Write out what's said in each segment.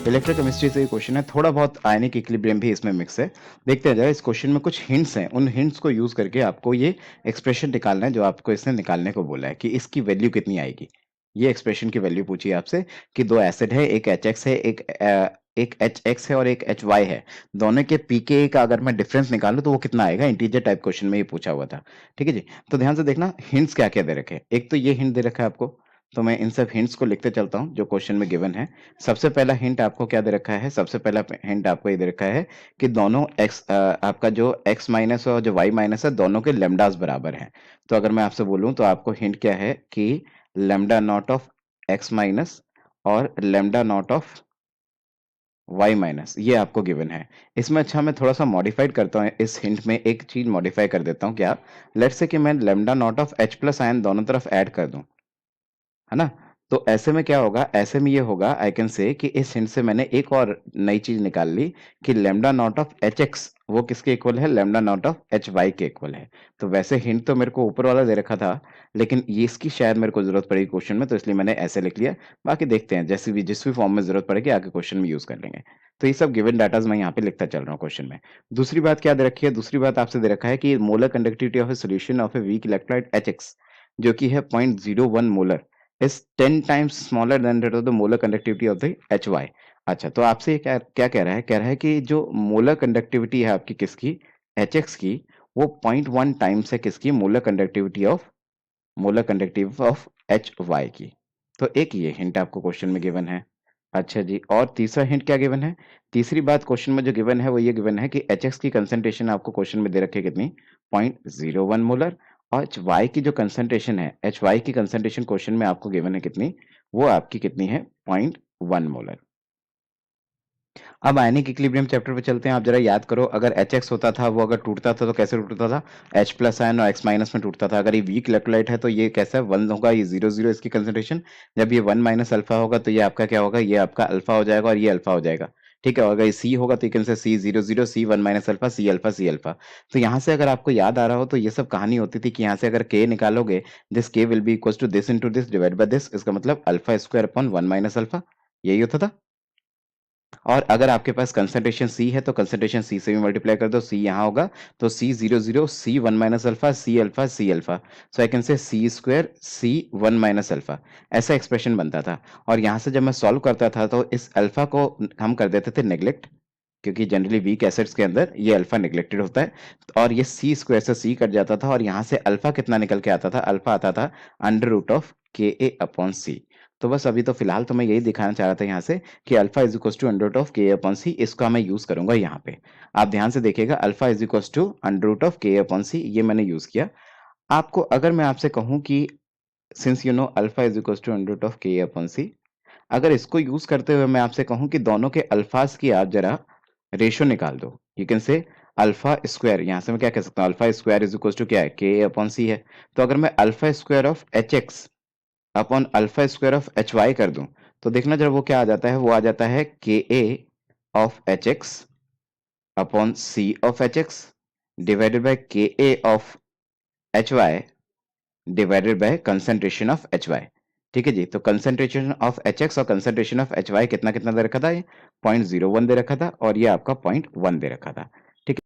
Electrochemistry से ये question है, थोड़ा बहुत आयनिक इक्विलिब्रियम भी इसमें मिक्स है। देखते जाए, इस क्वेश्चन में कुछ हिंट्स हैं, उन हिंट्स को यूज करके आपको ये एक्सप्रेशन निकालना है जो आपको इसने निकालने को बोला है कि इसकी वैल्यू कितनी आएगी। ये एक्सप्रेशन की वैल्यू पूछी है आपसे कि दो एसिड है, एक एच है, एक एच है और एक एच वाई है। दोनों के पीके का अगर मैं डिफरेंस निकालूं तो वो कितना आएगा। इंटीजर टाइप क्वेश्चन में ये पूछा हुआ था। ठीक है जी। तो ध्यान से देखना हिंट्स क्या क्या दे रखे हैं। एक तो ये हिंट दे रखा है आपको, तो मैं इन सब हिंट्स को लिखते चलता हूं जो क्वेश्चन में गिवन है। सबसे पहला हिंट आपको क्या दे रखा है, सबसे पहला हिंट आपको ये दे रखा है कि दोनों आपका जो x माइनस और जो y माइनस है दोनों के लेमडास बराबर हैं। तो अगर मैं आपसे बोलूं तो आपको हिंट क्या है कि lambda not of x minus और lambda not of y minus ये आपको गिवन है। इसमें अच्छा मैं थोड़ा सा मॉडिफाइड करता हूँ, इस हिंट में एक चीज मॉडिफाई कर देता हूँ। क्या, लेट्स से कि मैं lambda naught of h plus ion दोनों तरफ ऐड कर दूं, है ना। तो ऐसे में क्या होगा, ऐसे में ये होगा, आई कैन से कि इस हिंट से मैंने एक और नई चीज निकाल ली कि lambda not of H X वो किसके इक्वल है, lambda not of H Y के इक्वल है। तो वैसे हिंट तो मेरे को ऊपर वाला दे रखा था, लेकिन ये इसकी शायद मेरे को जरूरत पड़ेगी क्वेश्चन में, तो इसलिए मैंने ऐसे लिख लिया। बाकी देखते हैं, जैसे भी जिस भी फॉर्म में जरूरत पड़ेगी आगे क्वेश्चन में यूज कर लेंगे। तो ये सब गिवन डाटाज मैं यहाँ पे लिखता चल रहा हूँ क्वेश्चन में। दूसरी बात क्या दे रखी है, दूसरी बात आपसे दे रखा है कि molar conductivity of a solution of a weak electrolyte H x जो कि है 0.01 molar is 10 times smaller than that of the molar conductivity of the HY। अच्छा, तो आपसे ये क्या क्या कह रहा है, कह रहा है कि जो मोलर कंडक्टिविटी है आपकी किसकी, HX की, वो 0.1 टाइम्स है किसकी, मोलर कंडक्टिव ऑफ HY की। तो एक ये हिंट आपको क्वेश्चन में गिवन है। अच्छा जी, और तीसरा हिंट क्या गिवन है, तीसरी बात क्वेश्चन में जो गिवन है वो ये गिवन है कि HX की कंसंट्रेशन आपको क्वेश्चन में दे रखी है कितनी, 0.01 मोलर। और एच वाई की जो कंसंट्रेशन है, एच वाई की कंसंट्रेशन क्वेश्चन में आपको गिवन है कितनी, वो आपकी कितनी है, 0.1 मोलर। अब आयनिक इक्विलिब्रियम चैप्टर पे चलते हैं। आप जरा याद करो, अगर एच एक्स होता था वो अगर टूटता था तो कैसे टूटता था, एच प्लस आयन और एक्स माइनस में टूटता था। अगर ये वीक इलेक्ट्रोलाइट है तो ये कैसा वन होगा, ये 0 0 इसकी कंसंट्रेशन। जब ये 1 माइनस अल्फा होगा तो ये आपका क्या होगा, ये आपका अल्फा हो जाएगा और ये अल्फा हो जाएगा। ठीक है, और अगर ये सी होगा तो ये can say C 0 0 C 1 minus alpha C alpha. तो यहाँ से अगर आपको याद आ रहा हो तो ये सब कहानी होती थी कि यहाँ से अगर के निकालोगे, this K will be equal to this into this divide by this, इसका मतलब alpha square upon 1 minus alpha, यही होता था। और अगर आपके पास कंसंट्रेशन सी है तो कंसंट्रेशन सी से भी मल्टीप्लाई कर दो, सी यहाँ होगा तो C 0 0 C 1 minus alpha C alpha. So I can से C² C 1 माइनस अल्फा, ऐसा एक्सप्रेशन बनता था। और यहाँ से जब मैं सॉल्व करता था तो इस अल्फा को हम कर देते थे नेग्लेक्ट, क्योंकि जनरली वीक एसिड्स के अंदर ये अल्फा नेग्लेक्टेड होता है। और ये C² से सी कट जाता था और यहाँ से अल्फा कितना निकल के आता था, अल्फा आता था √(Ka/C)। तो बस अभी तो फिलहाल तो मैं यही दिखाना चाह रहा था यहाँ से कि alpha is equal to √(Ka/C), इसका मैं यूज करूंगा यहाँ पे। आप ध्यान से देखिएगा, alpha is equal to √(Ka/C) ये मैंने यूज किया। आपको अगर मैं आपसे कहूँ कि since you know alpha is equal to √(Ka/C), अगर इसको यूज करते हुए मैं आपसे कहूं कि दोनों के अल्फाज की आप जरा रेशो निकाल दो, you can say alpha square, यहां से मैं क्या कह सकता हूं, alpha square is equal to क्या है, Ka/C है। तो अगर मैं alpha square of H X upon alpha square of H Y कर दूं, तो देखना जरा वो क्या आ जाता है, वो आ जाता है Ka of H X upon C of H X divided by Ka of H Y divided by concentration of H Y. ठीक है जी, तो कंसंट्रेशन ऑफ एच एक्स और कंसंट्रेशन ऑफ एच वाई कितना कितना दे रखा था, ये 0.01 दे रखा था और ये आपका 0.1 दे रखा था। ठीक है।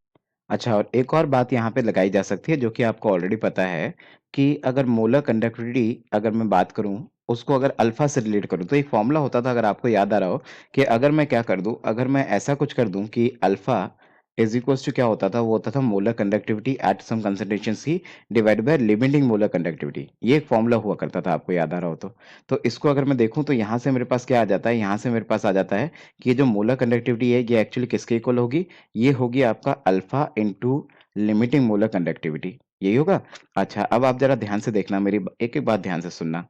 अच्छा, और एक और बात यहाँ पे लगाई जा सकती है जो कि आपको ऑलरेडी पता है कि अगर मोलर कंडक्टिविटी अगर मैं बात करूं, उसको अगर अल्फा से रिलेट करूं तो एक फॉर्मूला होता था, अगर आपको याद आ रहा हो, कि अगर मैं क्या कर दूं, अगर मैं ऐसा कुछ कर दूं कि अल्फा इज इक्वल्स टू क्या होता था, वो होता था molar conductivity at some concentration C divide by limiting molar conductivity. ये एक फॉर्मूला हुआ करता था, आपको याद आ रहा हो तो इसको अगर मैं देखूं तो यहाँ से मेरे पास क्या आ जाता है, यहाँ से मेरे पास आ जाता है कि ये जो मोलर कंडक्टिविटी है ये एक्चुअली किसके इक्वल होगी, ये होगी आपका alpha into limiting molar conductivity, यही होगा। अच्छा, अब आप जरा ध्यान से देखना, मेरी एक एक बात ध्यान से सुनना।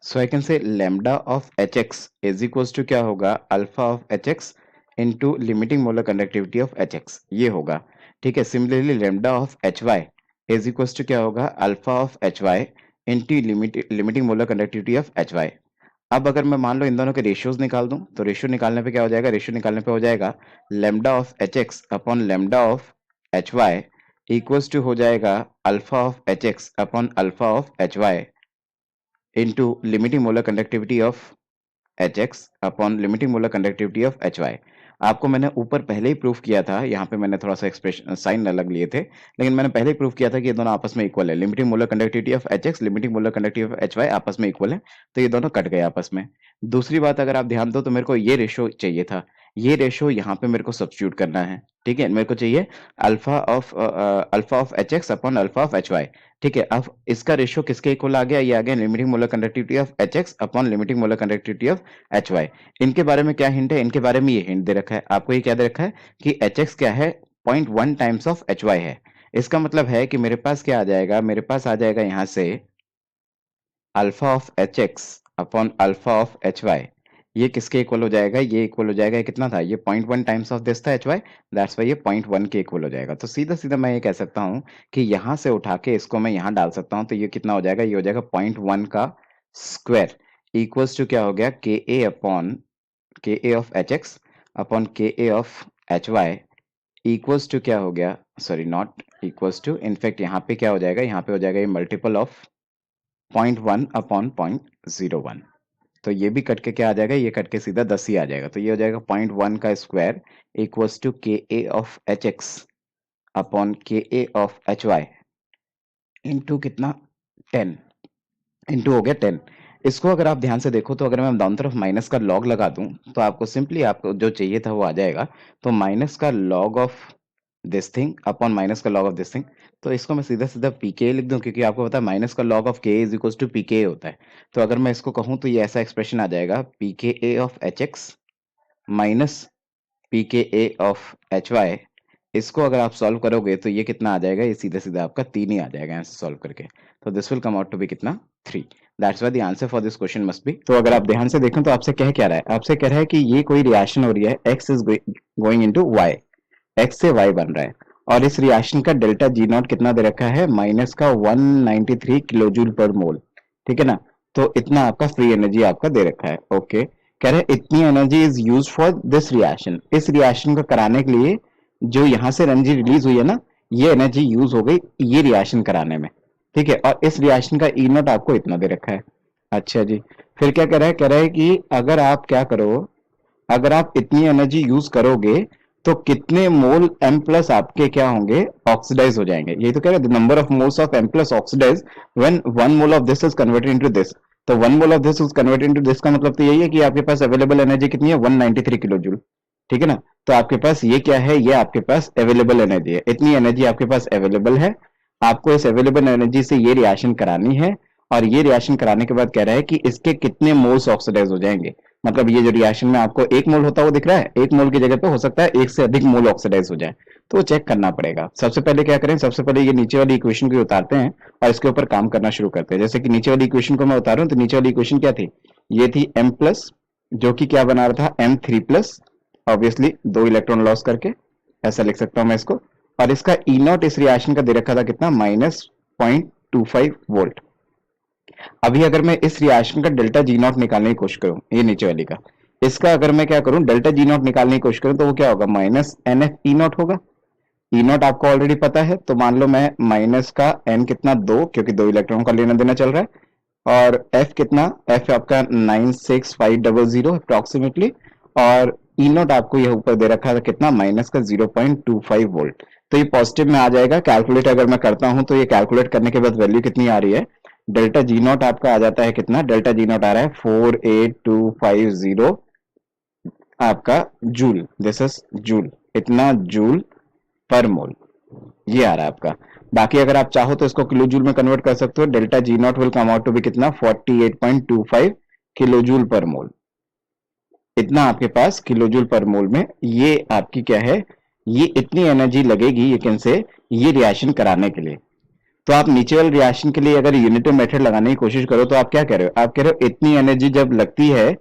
So I can say lambda of H X is equals to क्या होगा, alpha of H X into limiting molar conductivity of H X, ये होगा। ठीक है, similarly lambda of H Y is equals to क्या होगा, alpha of H Y into limiting molar conductivity of H Y. अब अगर मैं मान लो इन दोनों के रेशियोज निकाल दूं, तो रेशियो निकालने पे क्या हो जाएगा, रेशियो निकालने पे हो जाएगा lambda of H X upon lambda of H Y equals to हो जाएगा alpha of H X upon alpha of H Y into limiting molar conductivity of Hx upon limiting molar conductivity of Hy। आपको मैंने ऊपर पहले ही proof किया था, यहाँ पे मैंने थोड़ा सा एक्सप्रेशन साइन अलग लिए थे, लेकिन मैंने पहले ही प्रूफ किया था कि ये दोनों आपस में इक्वल है। Limiting molar conductivity of Hx, limiting molar conductivity of Hy आपस में इक्वल है, तो ये दोनों कट गए आपस में। दूसरी बात, अगर आप ध्यान दो तो मेरे को ये रेशो चाहिए था, ये रेशो यहाँ पे मेरे को सब्स्टिट्यूट करना है। ठीक है, मेरे को चाहिए alpha of Hx upon alpha of Hy। ठीक है, अब इसका रेशो किसके इक्वल आ गया? ये आ गया limiting molar conductivity of Hx upon limiting molar conductivity of Hy। इनके बारे में क्या हिंट है? इनके बारे में ये हिंट दे रखा है आपको, ये क्या दे रखा है कि Hx क्या है? 0.1 टाइम्स ऑफ Hy है। इसका मतलब है कि मेरे पास क्या आ जाएगा? मेरे पास आ जाएगा यहाँ से alpha of Hx upon alpha of Hy। ये किसके इक्वल हो जाएगा? ये इक्वल हो जाएगा, कितना था? ये 0.1 टाइम्स ऑफ दिस था Hy, दैट्स वाई ये 0.1 के इक्वल हो जाएगा। तो सीधा सीधा मैं ये कह सकता हूँ कि यहाँ से उठा के इसको मैं यहाँ डाल सकता हूँ, तो ये कितना हो जाएगा? ये हो जाएगा 0.1 का स्क्वायर इक्वल्स टू क्या हो गया? Ka upon Ka of Hx upon Ka of Hy equals to क्या हो गया? Sorry, not equals to, in fact यहाँ पे क्या हो जाएगा? यहाँ पे हो जाएगा ये मल्टीपल ऑफ 0.1 अपॉन 0.01। तो ये भी कट के क्या आ जाएगा? ये कट के सीधा 10 ही आ जाएगा। तो ये हो जाएगा 0.1 का square equals to Ka of Hx upon Ka of Hy into कितना? 10 इंटू हो गया 10। इसको अगर आप ध्यान से देखो तो अगर मैं दाऊं तरफ माइनस का लॉग लगा दूं तो आपको सिंपली आपको जो चाहिए था वो आ जाएगा। तो माइनस का log of this thing upon minus का लॉग ऑफ दिस थिंग, तो इसको मैं सीधा सीधा pk लिख दूं, क्योंकि आपको पता है माइनस का log of k is equal to pk होता है। तो अगर मैं इसको कहूं तो ये ऐसा एक्सप्रेशन आ जाएगा pka of hx minus pka of hy। इसको अगर आप सॉल्व करोगे तो ये कितना आ जाएगा? ये सीधा सीधा आपका 3 ही आ जाएगा यहाँ से सॉल्व करके। तो this will come out to be कितना? 3। That's why the answer for this question must be. तो अगर आप ध्यान से देखें तो आपसे कह क्या रहा है? आपसे कह रहा है कि ये कोई रिएक्शन हो रही है, x is going into y, x से y बन रहा है, और इस रिएक्शन का डेल्टा जी नॉट कितना दे रखा है? माइनस का 193 किलो जूल पर मोल। ठीक है ना? तो इतना आपका फ्री एनर्जी आपका दे रखा है। ओके, कह रहे हैं इतनी energy is use for this reaction, इस रिएक्शन को कराने के लिए जो यहाँ से एनर्जी रिलीज हुई है ना, ये एनर्जी यूज हो गई ये रिएक्शन कराने में। ठीक है, और इस रिएक्शन का ई नॉट आपको इतना दे रखा है। अच्छा जी, फिर क्या कह रहा है? कह रहा है कि अगर आप क्या करो, अगर आप इतनी एनर्जी यूज करोगे तो कितने मोल m प्लस आपके क्या होंगे? ऑक्सीडाइज हो जाएंगे। यही तो कह रहे हैं, the number of moles of m plus oxidize when 1 mole of this is converted into this. तो 1 mole of this is converted into this का मतलब तो यही है कि आपके पास अवेलेबल एनर्जी कितनी है? 193 किलो जूल। ठीक है ना? तो आपके पास ये क्या है? ये आपके पास अवेलेबल एनर्जी है, इतनी एनर्जी आपके पास अवेलेबल है। आपको इस अवेलेबल एनर्जी से ये रिएक्शन करानी है, और ये रिएक्शन कराने के बाद कह रहा है कि इसके कितने मोल्स ऑक्सीडाइज हो जाएंगे। मतलब ये जो रिएक्शन में आपको 1 मोल होता हुआ दिख रहा है, 1 मोल की जगह पे हो सकता है 1 से अधिक मोल ऑक्सीडाइज हो जाए, तो वो चेक करना पड़ेगा। सबसे पहले क्या करें? सबसे पहले ये नीचे वाली इक्वेशन को उतारते हैं और इसके ऊपर काम करना शुरू करते हैं। जैसे कि नीचे वाली इक्वेशन को मैं उतारूं तो नीचे वाली इक्वेशन क्या थी? ये थी m प्लस, जो कि क्या बना रहा था? m3 plus, obviously 2 electron loss करके, ऐसा लिख सकता हूं मैं इसको। और इसका ई नॉट इस रिएक्शन का दे रखा था कितना? Minus 0.25 volt. अभी अगर मैं इस रिएक्शन का डेल्टा जी नॉट निकालने की कोशिश करूं, ये नीचे वाली का, इसका अगर मैं क्या करूं? डेल्टा जी नॉट निकालने की कोशिश करूं तो वो क्या होगा? Minus N F E not होगा। ई नॉट आपको ऑलरेडी पता है, तो मान लो मैं माइनस का एन कितना? 2, क्योंकि 2 इलेक्ट्रॉन का लेना देना चल रहा है, और एफ कितना? एफ आपका 96500 अप्रोक्सीमेटली, और ई नॉट आपको यह ऊपर दे रखा था कितना? माइनस का 0.25 वोल्ट। तो ये पॉजिटिव में आ जाएगा। कैलकुलेट अगर मैं करता हूं तो ये कैलकुलेट करने के बाद वैल्यू कितनी आ रही है? डेल्टा जी नॉट आपका आ जाता है कितना? डेल्टा जी नॉट आ रहा है 48250 आपका जूल। दिस इज जूल, इतना जूल पर मोल ये आ रहा है आपका। बाकी अगर आप चाहो तो इसको किलो जूल में कन्वर्ट कर सकते हो। Delta G not will come out to be कितना? 48.25 किलो जूल पर मोल। इतना आपके पास किलो जूल पर मोल में ये आपकी क्या है? ये इतनी एनर्जी लगेगी, ये कैन से, ये रिएक्शन कराने के लिए। तो आप नीचे वाले रिएक्शन के लिए अगर यूनिटरी मेथड लगाने की कोशिश करो तो आप क्या कह रहे हो? आप कह रहे हो इतनी एनर्जी जब लगती है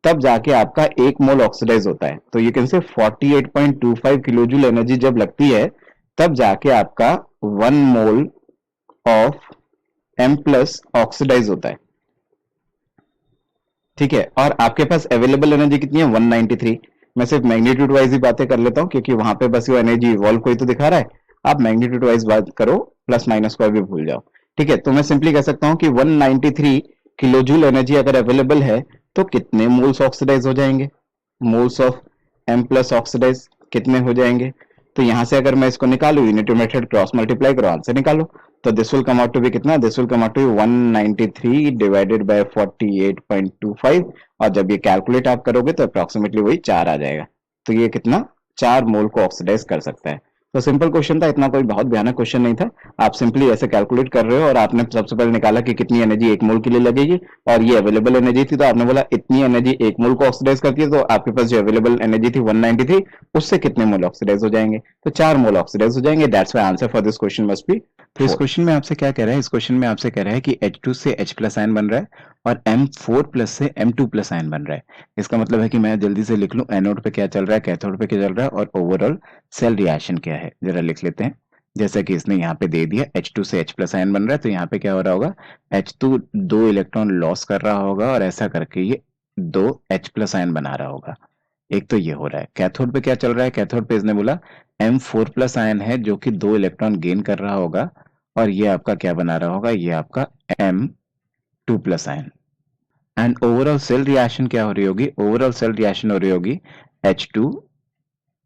तब जाके आपका 1 मोल ऑक्सीडाइज होता है। तो यू कैन से 48.25 किलो जूल एनर्जी जब लगती है तब जाके आपका 1 mole of m plus oxidize होता है। ठीक है, और आपके पास अवेलेबल एनर्जी कितनी है? 193। मैं सिर्फ मैग्नीट्यूड वाइज ही बातें कर लेता हूं, क्योंकि वहां पे बस वो एनर्जी इवॉल्व कोई तो दिखा रहा है। आप मैग्नीट्यूड वाइज बात करो, प्लस माइनस को भी भूल जाओ। ठीक है, तो मैं सिंपली कह सकता हूं कि 193 किलो जूल एनर्जी अगर अवेलेबल है तो कितने मोल्स ऑक्सीडाइज हो जाएंगे? Moles of M plus oxidize कितने हो जाएंगे? तो यहां से अगर मैं इसको निकालू, यूनिट मेथड क्रॉस मल्टीप्लाई करो, आंसर निकालो। तो this will come out to be कितना? This will come out to 193 divided by 48.25, और जब ये कैलकुलेट आप करोगे तो अप्रोक्सीमेटली वही 4 आ जाएगा। तो ये कितना? 4 मोल को ऑक्सीडाइज कर सकता है। तो सिंपल क्वेश्चन था, इतना कोई बहुत भयानक क्वेश्चन नहीं था। आप सिंपली ऐसे कैलकुलेट कर रहे हो और आपने सबसे पहले निकाला कि कितनी एनर्जी एक मोल के लिए लगेगी, और ये अवेलेबल एनर्जी थी, तो आपने बोला इतनी एनर्जी एक मोल को ऑक्सीडाइज करती है, तो आपके पास जो अवेलेबल एनर्जी थी 193, उससे कितने मोल ऑक्सीडाइज हो जाएंगे? तो 4 मोल ऑक्सीडाइज हो जाएंगे। That's why answer for this question must be. तो इस क्वेश्चन में आपसे क्या कह रहा है? इस क्वेश्चन में आपसे कह रहा है कि H2 से H प्लस आयन बन रहा है और M4 प्लस से M2 प्लस आयन बन रहा है। इसका मतलब है कि मैं जल्दी से लिख लूं, एनोड पे क्या चल रहा है, कैथोड पे क्या चल रहा है, और ओवरऑल सेल रिएक्शन क्या है, जरा लिख लेते हैं। जैसा कि इसने यहाँ पे दे दिया, H2 से H प्लस आयन बन रहा है, तो यहाँ पे क्या हो रहा होगा? H2 2 इलेक्ट्रॉन लॉस कर रहा होगा और ऐसा करके ये 2 H प्लस आयन बना रहा होगा। एक तो ये हो रहा है। कैथोड पे क्या चल रहा है? कैथोड पे इसने बोला M4 प्लस आयन है जो कि 2 इलेक्ट्रॉन गेन कर रहा होगा, और ये आपका क्या बना रहा होगा? ये आपका M2 plus ion. And overall cell reaction क्या हो रही होगी? ओवरऑल सेल रिएक्शन हो रही होगी H2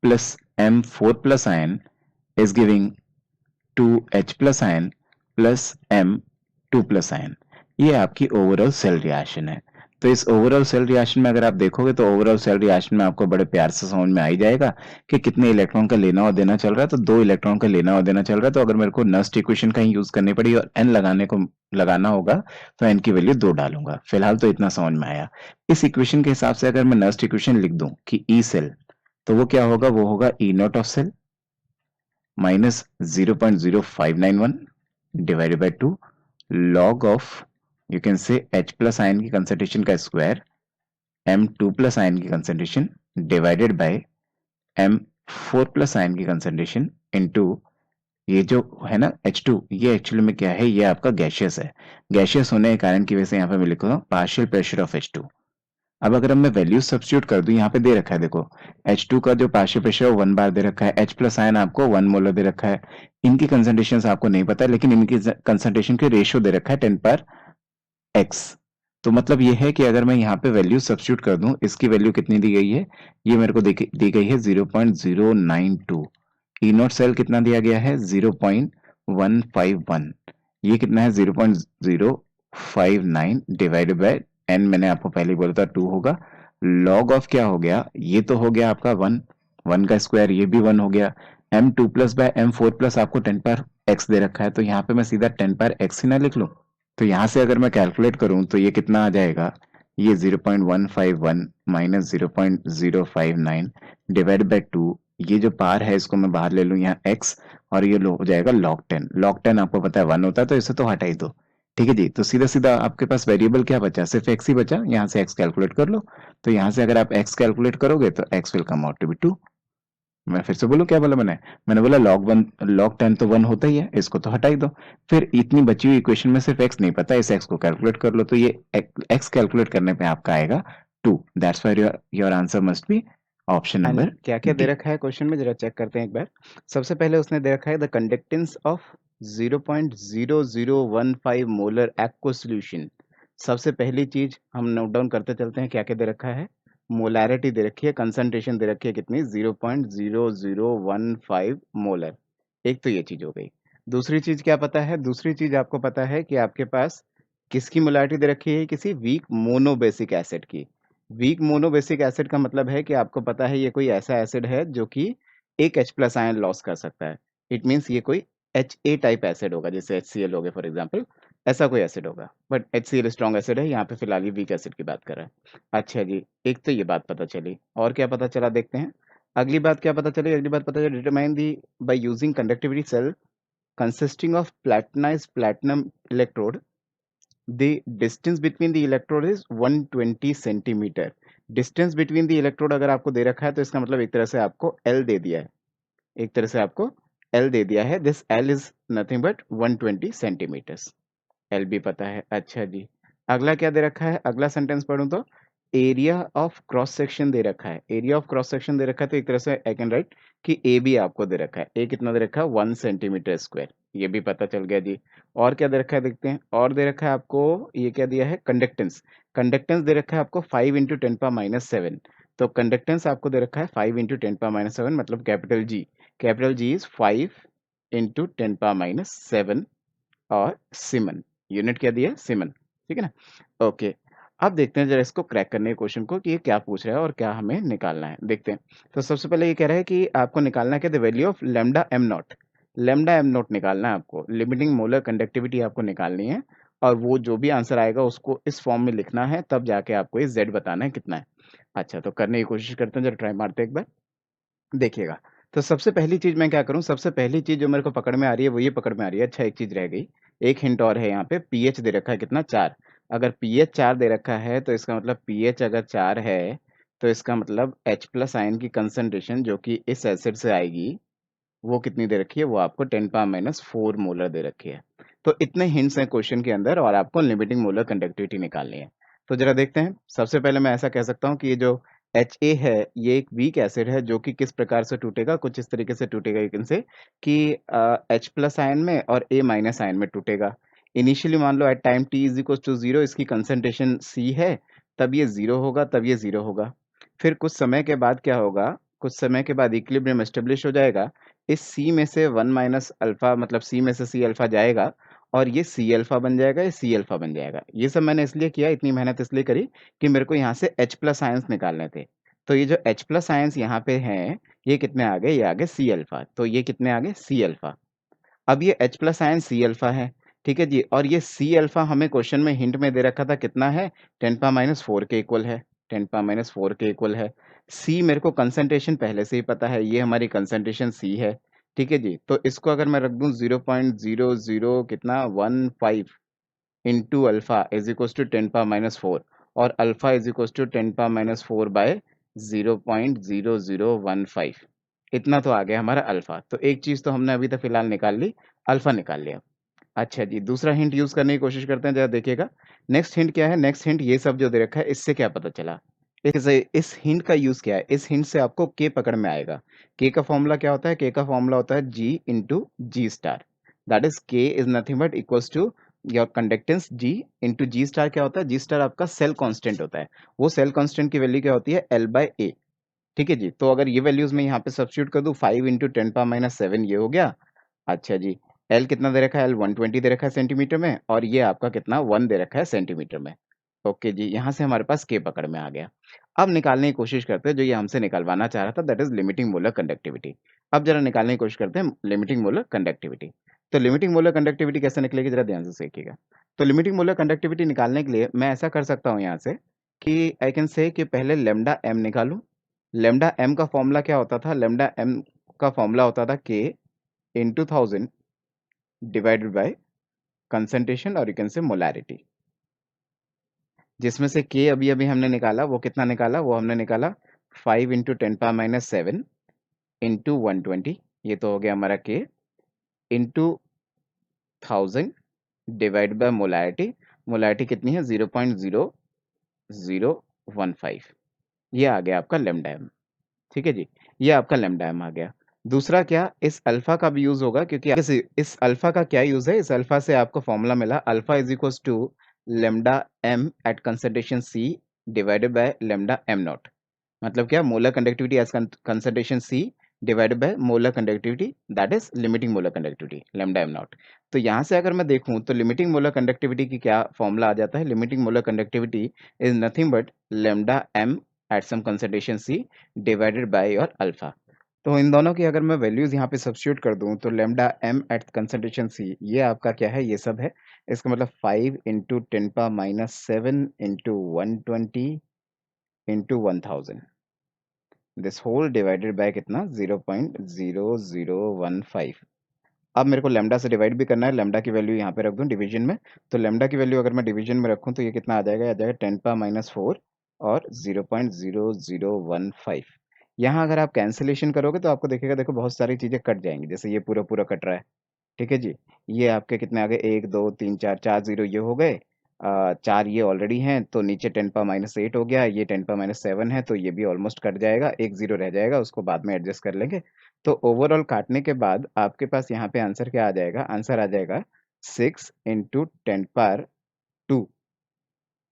plus M4 plus ion is giving 2H plus ion plus M2 plus ion. ये आपकी ओवरऑल सेल रिएक्शन है। तो इस ओवरऑल सेल रिएक्शन में अगर आप देखोगे तो ओवरऑल सेल रिएक्शन में आपको बड़े प्यार से समझ में आ ही जाएगा कि कितने इलेक्ट्रॉन का लेना और देना चल रहा है। तो 2 इलेक्ट्रॉन का लेना और देना चल रहा है। तो अगर मेरे को नस्ट इक्वेशन कहीं यूज करनी पड़ी और n लगाना होगा, तो n की वैल्यू 2 डालूंगा। फिलहाल तो इतना समझ में आया। इस इक्वेशन के हिसाब से अगर मैं नस्ट इक्वेशन लिख दूं कि ई सेल, तो वो क्या होगा? वो होगा E naught of cell minus 0.0591 divided by 2 log of, you can say H plus ion की कंसंट्रेशन का स्क्वायर M2 प्लस आयन की concentration divided by M4 plus ion की कंसंट्रेशन इनटू ये जो है ना H2, ये एक्चुअली में क्या है? ये आपका गैशियस है। गैशियस होने के कारण की वजह से यहाँ पे मैं लिख रहा हूँ पार्शियल प्रेशर ऑफ H2। अब अगर मैं वैल्यू सब्स्टिट्यूट कर दूं, यहाँ पे दे रखा है देखो, H2 का जो पार्शियल प्रेशर है 1 बार दे रखा है, H प्लस आयन आपको 1 मोलर दे रखा है। इनकी कंसंट्रेशन आपको नहीं पता, लेकिन इनकी कंसंट्रेशन के रेशियो दे रखा है 10 पर x। तो मतलब ये है कि अगर मैं यहाँ पे वैल्यू सब्स्टिट्यूट कर दूं, इसकी वैल्यू कितनी दी गई है? ये मेरे को दी गई है 0.092। ई नॉट सेल कितना दिया गया है? 0.151। ये कितना है? 0.059 डिवाइडेड बाय n, मैंने आपको पहले ही बोला था 2 होगा। लॉग ऑफ क्या हो गया? ये तो हो गया आपका 1, 1 का स्क्वायर, ये भी 1 हो गया। M2 plus by M4 plus आपको 10 पर x दे रखा है, तो यहाँ पे मैं सीधा 10 पर x ही ना लिख लूं? तो यहाँ से अगर मैं कैलकुलेट करूं तो ये कितना आ जाएगा? ये 0.151 माइनस 0.059 डिवाइड बाय 2, ये जो पार है इसको मैं बाहर ले लूं यहाँ x, और ये हो जाएगा log 10। log 10 आपको पता है 1 होता है, तो इसे तो हटा ही दो। ठीक है जी। तो सीधा सीधा आपके पास वेरिएबल क्या बचा? सिर्फ x ही बचा। यहाँ से x कैलकुलेट कर लो। तो यहाँ से अगर आप x कैलकुलेट करोगे तो x will come out to be 2। मैं फिर से बोलूं, क्या बोला मैंने बोला log 10 तो 1 होता ही है, इसको तो हटा ही दो। फिर इतनी बची हुई इक्वेशन में सिर्फ x नहीं पता, इस x को कैलकुलेट कर लो। तो ये x कैलकुलेट करने पे आपका आएगा 2। That's why your answer must be option and number क्या क्या दे डी। रखा है क्वेश्चन में, जरा चेक करते हैं एक बार। सबसे पहले उसने दे रखा है the conductance of 0.0015 molar aq solution. सबसे पहली चीज हम नोट डाउन करते चलते हैं, क्या क्या दे रखा है। मोलैरिटी दे रखी है, कंसंट्रेशन दे रखी है कितनी? 0.0015 मोलर। एक तो ये चीज हो गई। दूसरी चीज क्या पता है? दूसरी चीज आपको पता है कि आपके पास किसकी मोलैरिटी दे रखी है? किसी वीक मोनोबेसिक एसिड की। वीक मोनोबेसिक एसिड का मतलब है कि आपको पता है ये कोई ऐसा एसिड है जो कि एक H प्लस आयन लॉस कर सकता है। इट मीन्स ये कोई HA टाइप एसिड होगा, जैसे HCl हो गया फॉर एग्जांपल, ऐसा कोई एसिड होगा। बट HCl स्ट्रॉन्ग एसिड है, यहाँ पे फिलहाल ये वीक एसिड की बात कर रहा है। अच्छा जी, एक तो ये बात पता चली। और क्या पता चला देखते हैं। अगली बात क्या पता चली? अगली बात पता चली, determine the by using conductivity cell consisting of platinized platinum electrode, the distance between the electrode is 120 centimetre. Distance between the electrode अगर आपको दे रखा है तो इसका मतलब एक तरह से आपको L दे दिया है। एक तरह से आपको L दे दिया है। This L is nothing but 120 centimetres. L भी पता है। अच्छा जी, अगला क्या दे रखा है? अगला सेंटेंस पढ़ूं तो एरिया ऑफ क्रॉस सेक्शन दे रखा है, एरिया ऑफ क्रॉस सेक्शन दे रखा है, तो एक तरह से आई कैन राइट कि ए भी आपको दे रखा है। ए कितना दे रखा है? 1 सेंटीमीटर स्क्वायर, ये भी पता चल गया जी। और क्या दे रखा है देखते हैं, और दे रखा है आपको, ये क्या दिया है? कंडक्टेंस। कंडक्टेंस दे रखा है आपको 5 इंटू 10⁻⁷। तो कंडक्टेंस आपको दे रखा है 5 इंटू 10⁻⁷, मतलब capital G. Capital G is 5 into 10⁻⁷। और सीमन, यूनिट क्या दिया है? सीमन, ठीक है ना? ओके, अब देखते हैं जरा इसको क्रैक करने के क्वेश्चन को कि ये क्या पूछ रहा है और क्या हमें निकालना है, देखते हैं। तो सबसे पहले ये कह रहा है कि आपको निकालना क्या? The value of lambda am not. Lambda am not निकालना है आपको, लिमिटिंग मोलर कंडक्टिविटी आपको निकालनी है। और वो जो भी आंसर आएगा उसको इस फॉर्म में लिखना है, तब जाके आपको ये जेड बताना है कितना है। अच्छा, तो करने की कोशिश करते हैं, जरा ट्राई मारते हैं एक बार, देखिएगा। तो सबसे पहली चीज़ मैं क्या करूँ, सबसे पहली चीज़ जो मेरे को पकड़ में आ रही है वो ये पकड़ में आ रही है। अच्छा, एक चीज़ रह गई, एक हिंट और है यहाँ पे, पीएच दे रखा है कितना? 4। अगर पीएच 4 दे रखा है तो इसका मतलब पीएच अगर 4 है तो इसका मतलब H प्लस आयन की कंसंट्रेशन जो कि इस एसिड से आएगी वो कितनी दे रखी है? वो आपको 10⁻⁴ मोलर दे रखी है। तो इतने हिंट्स हैं क्वेश्चन के अंदर और आपको लिमिटिंग मोलर कंडक्टिविटी निकालनी है। तो जरा देखते हैं, सबसे पहले मैं ऐसा कह सकता हूँ कि ये जो HA है ये एक वीक एसिड है जो कि किस प्रकार से टूटेगा, कुछ इस तरीके से टूटेगा एक इनसे कि H प्लस आयन में और A माइनस आयन में टूटेगा। इनिशियली मान लो at time t is equal to 0 इसकी कंसंट्रेशन C है, तब ये 0 होगा, तब ये 0 होगा। फिर कुछ समय के बाद क्या होगा, कुछ समय के बाद इक्विलिब्रियम एस्टेब्लिश हो जाएगा, इस सी में से 1 माइनस अल्फा, मतलब सी में से सी अल्फा जाएगा और ये सी अल्फा बन जाएगा, ये सी अल्फा बन जाएगा। ये सब मैंने इसलिए किया, इतनी मेहनत इसलिए करी कि मेरे को यहाँ से H प्लस आयंस निकालने थे। तो ये जो H प्लस आयंस यहाँ पे हैं, ये कितने आ गए? ये आ गए सी अल्फा। तो ये कितने आ गए? C alpha. अब ये H plus ion C alpha है, ठीक है जी। और ये सी अल्फा हमें क्वेश्चन में हिंट में दे रखा था कितना है? 10⁻⁴ के इक्वल है, 10⁻⁴ के इक्वल है। सी मेरे को कंसंट्रेशन पहले से ही पता है, ये हमारी कंसंट्रेशन सी है, ठीक है जी। तो इसको अगर मैं रख दूं 0.00 कितना 15 into alpha is equal to 10⁻⁴, और alpha is equal to 10⁻⁴ by 0.0015, इतना तो आ गया हमारा अल्फा। तो एक चीज तो हमने अभी तक फिलहाल निकाल ली, अल्फा निकाल लिया। अच्छा जी, दूसरा हिंट यूज करने की कोशिश करते हैं, जरा देखिएगा। नेक्स्ट हिंट क्या है? नेक्स्ट हिंट ये सब जो दे रखा है इससे क्या पता चला, इस हिंट का यूज क्या है? इस हिंट से आपको के पकड़ में आएगा। के का फॉर्मूला क्या होता है? के का फॉर्मूला होता है G into G star, that is K is nothing but equals to your conductance G into G star. क्या होता है? जी स्टार आपका सेल कांस्टेंट होता है, वो सेल कांस्टेंट की वैल्यू क्या होती है? एल बाय ए, ठीक है जी। तो अगर ये वैल्यूज मैं यहाँ पे सब्स्टिट्यूट कर दूं, 5 इंटू 10⁻⁷ ये हो गया। अच्छा जी, एल कितना दे रखा है? एल 120 दे रखा है सेंटीमीटर में, और ये आपका कितना 1 दे रखा है सेंटीमीटर में। ओके जी, यहाँ से हमारे पास के पकड़ में आ गया। अब निकालने की कोशिश करते हैं जो ये हमसे निकलवाना चाह रहा था, that is limiting molar conductivity. अब जरा निकालने की कोशिश करते हैं लिमिटिंग मोलर कंडक्टिविटी। तो लिमिटिंग मोलर कंडक्टिविटी कैसे निकलेगी, जरा ध्यान से देखिएगा। तो लिमिटिंग मोलर कंडक्टिविटी निकालने के लिए मैं ऐसा कर सकता हूँ यहाँ से कि आई कैन से कि पहले लेमडा एम निकालूं। लेमडा एम का फॉर्मूला क्या होता था? लेमडा एम का फॉर्मूला होता था के इंटू 1000 डिवाइडेड बाय कंसंट्रेशन और यू कैन से मोलैरिटी, जिसमें से के अभी अभी हमने निकाला, वो कितना निकाला? वो हमने निकाला 5 इंटू 10⁻⁷ इंटू 120, ये तो हो गया हमारा के, into 1000 divide by molarity. Molarity कितनी है? 0.0015, ये आ गया आपका लेमडा एम, ठीक है जी। ये आपका लेमडा एम आ गया। दूसरा क्या, इस अल्फा का भी यूज होगा, क्योंकि इस अल्फा का क्या यूज है? इस अल्फा से आपको फॉर्मूला मिला, alpha is equal to lambda M at concentration C divided by lambda M not. मतलब क्या? Molar conductivity as concentration C divided by molar conductivity, that is limiting molar conductivity lambda M not. तो यहाँ से अगर मैं देखूं तो limiting molar conductivity की क्या फॉर्मूला आ जाता है? Limiting molar conductivity is nothing but lambda M at some concentration C divided by your alpha. तो इन दोनों की अगर मैं वैल्यूज यहाँ पे सब्स्टिट्यूट कर दूं तो lambda M at concentration C, ये आपका क्या है? ये सब है। इसका मतलब 5 into 10⁻⁷ into 120 into 1000, this whole divided by कितना? 0.0015। अब मेरे को लेमडा से डिवाइड भी करना है, लेमडा की वैल्यू यहाँ पे रख दूं डिवीजन में। तो लेमडा की वैल्यू अगर मैं डिवीजन में रखूं तो ये कितना आ जाएगा? आ जाएगा 10⁻⁴ और 0.0015। यहाँ अगर आप कैंसिलेशन करोगे तो आपको देखिएगा, देखो बहुत सारी चीजें कट जाएंगी, जैसे ये पूरा पूरा कट रहा है, ठीक है जी। ये आपके कितने आ गए? 1 2 3 4, 4 जीरो ये हो गए, 4 ये ऑलरेडी हैं, तो नीचे 10⁻⁸ हो गया, ये 10⁻⁷ है, तो ये भी ऑलमोस्ट कट जाएगा, एक 0 रह जाएगा, उसको बाद में एडजस्ट कर लेंगे। तो ओवरऑल काटने के बाद आपके पास यहाँ पे आंसर क्या आ जाएगा? आंसर आ जाएगा 6 × 10⁻²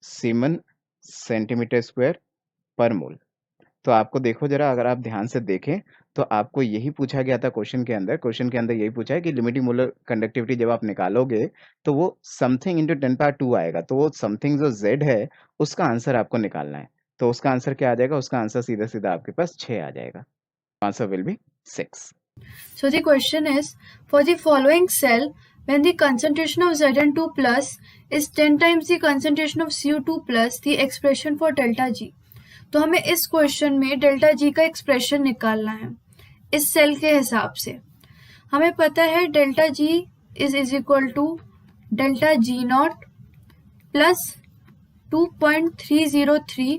सीमन सेंटीमीटर स्क्वायर पर मोल। तो आपको देखो ज़रा, अगर आप ध्यान से देखें, तो आपको यही पूछा गया था क्वेश्चन के अंदर। क्वेश्चन के अंदर यही पूछा है कि लिमिटिंग मोलर कंडक्टिविटी जब आप निकालोगे, तो वो समथिंग इंटू 10⁻² आएगा। तो वो समथिंग जो Z है, उसका आंसर आपको निकालना है। तो उसका आंसर क्या आ जाएगा? उसका आंसर सीधा-सीधा आपके पास 6 आ जाएगा। Answer will be 6. So the question is, for the following cell, when the concentration of Zn2 plus is 10 times the concentration of Cu2 plus, the expression for delta G. तो हमें इस question में delta G का expression निकालना है इस cell के हिसाब से। हमें पता है delta G is equal to delta G not plus 2.303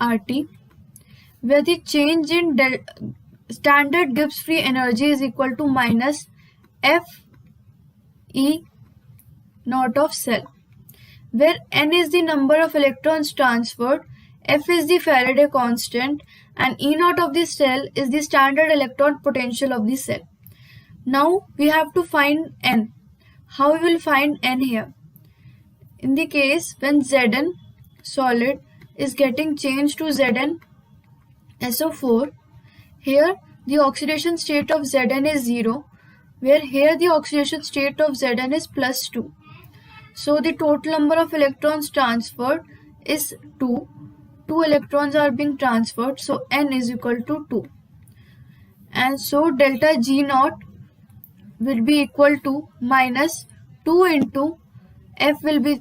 RT, where the change in standard Gibbs free energy is equal to minus F E naught of cell, where N is the number of electrons transferred, F is the Faraday constant, and E naught of the cell is the standard electron potential of the cell. Now we have to find N. How we will find N here? In the case when Zn solid is getting changed to Zn SO4, here the oxidation state of Zn is 0, where here the oxidation state of Zn is plus 2. So the total number of electrons transferred is 2. 2 electrons are being transferred, so N is equal to 2. And so delta G naught will be equal to minus 2 into F will be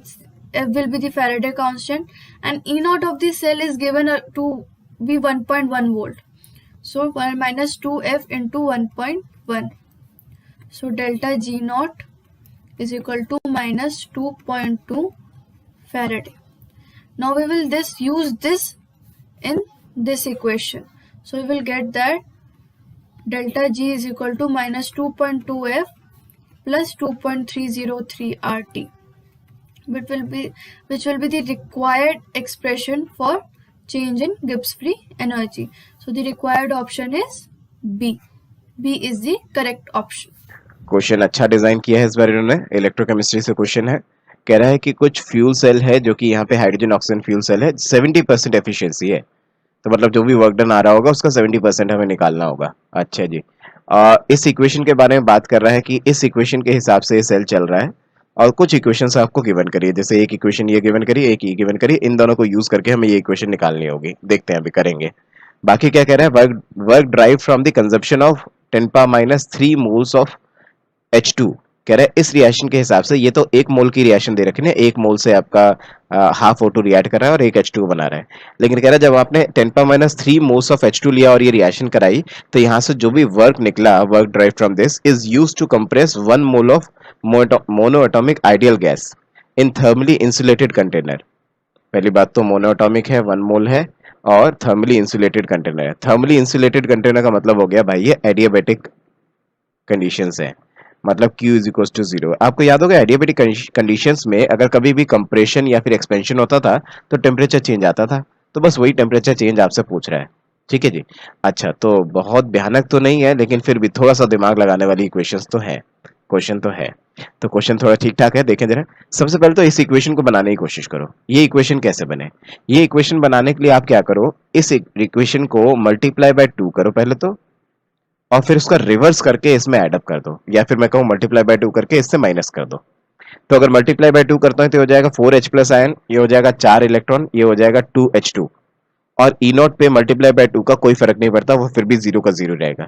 the Faraday constant, and E naught of the cell is given to be 1.1 volt. So minus 2F into 1.1. So delta G naught is equal to minus 2.2 Faraday. Now we will use this in this equation. So we will get that delta G is equal to minus 2.2F plus 2.303 RT, which will be the required expression for change in Gibbs free energy. So the required option is B. B is the correct option. Question अच्छा design किया है इस बार इन्होंने। Electrochemistry से question है, कह रहा है कि कुछ फ्यूल सेल है जो कि यहाँ पे हाइड्रोजन ऑक्सीजन फ्यूल सेल है, 70% एफिशिएंसी है, तो मतलब जो भी वर्क डन आ रहा होगा उसका 70% हमें निकालना होगा। अच्छा जी, इस इक्वेशन के बारे में बात कर रहा है कि इस इक्वेशन के हिसाब से ये सेल चल रहा है, और कुछ इक्वेशंस आपको गिवन करिए, जैसे एक इक्वेशन ये गिवन करिए, एक ये गिवन करिए, इन दोनों को यूज करके हमें ये इक्वेशन निकालनी होगी। देखते हैं अभी करेंगे। बाकी क्या कह रहा है, work derived from the consumption of 10⁻³ moles of H2। कह रहा है इस रिएक्शन के हिसाब से, ये तो 1 मोल की रिएक्शन दे रखी है, 1 मोल से आपका हाफ O2 रिएक्ट कर रहा है और 1 H2 बना रहा है। लेकिन कह रहा है जब आपने 10⁻³ मोल्स ऑफ H2 लिया और ये रिएक्शन कराई, तो यहाँ से जो भी वर्क निकला, work derived from this is used to compress 1 mole of monoatomic ideal gas in thermally insulated container. पहली बात तो मोनोएटॉमिक है, 1 मोल है, और थर्मली इंसुलेटेड कंटेनर है। थर्मली इंसुलेटेड कंटेनर का मतलब हो गया भाई ये एडियाबेटिक कंडीशंस है, मतलब Q इज इक्वल टू 0। आपको याद होगा एडियाबेटिक कंडीशंस में अगर कभी भी कंप्रेशन या फिर एक्सपेंशन होता था तो टेम्परेचर चेंज आता था, तो बस वही टेम्परेचर चेंज आपसे पूछ रहा है। ठीक है जी। अच्छा, तो बहुत भयानक तो नहीं है, लेकिन फिर भी थोड़ा सा दिमाग लगाने वाली इक्वेशंस तो है, क्वेश्चन तो है, तो क्वेश्चन थोड़ा ठीक ठाक है। देखें जरा, सबसे पहले तो इस इक्वेशन को बनाने की कोशिश करो। ये इक्वेशन कैसे बने? ये इक्वेशन बनाने के लिए आप क्या करो, इस इक्वेशन को मल्टीप्लाई बाय 2 करो पहले तो, और फिर उसका रिवर्स करके इसमें ऐडअप कर दो, या फिर मैं कहूँ मल्टीप्लाई बाय 2 करके इससे माइनस कर दो। तो अगर मल्टीप्लाई बाय 2 करता हूँ तो हो जाएगा 4H प्लस आयन, ये हो जाएगा 4 इलेक्ट्रॉन, ये हो जाएगा 2H2, और E नॉट पे मल्टीप्लाई बाय 2 का कोई फर्क नहीं पड़ता, वो फिर भी 0 का 0 रहेगा।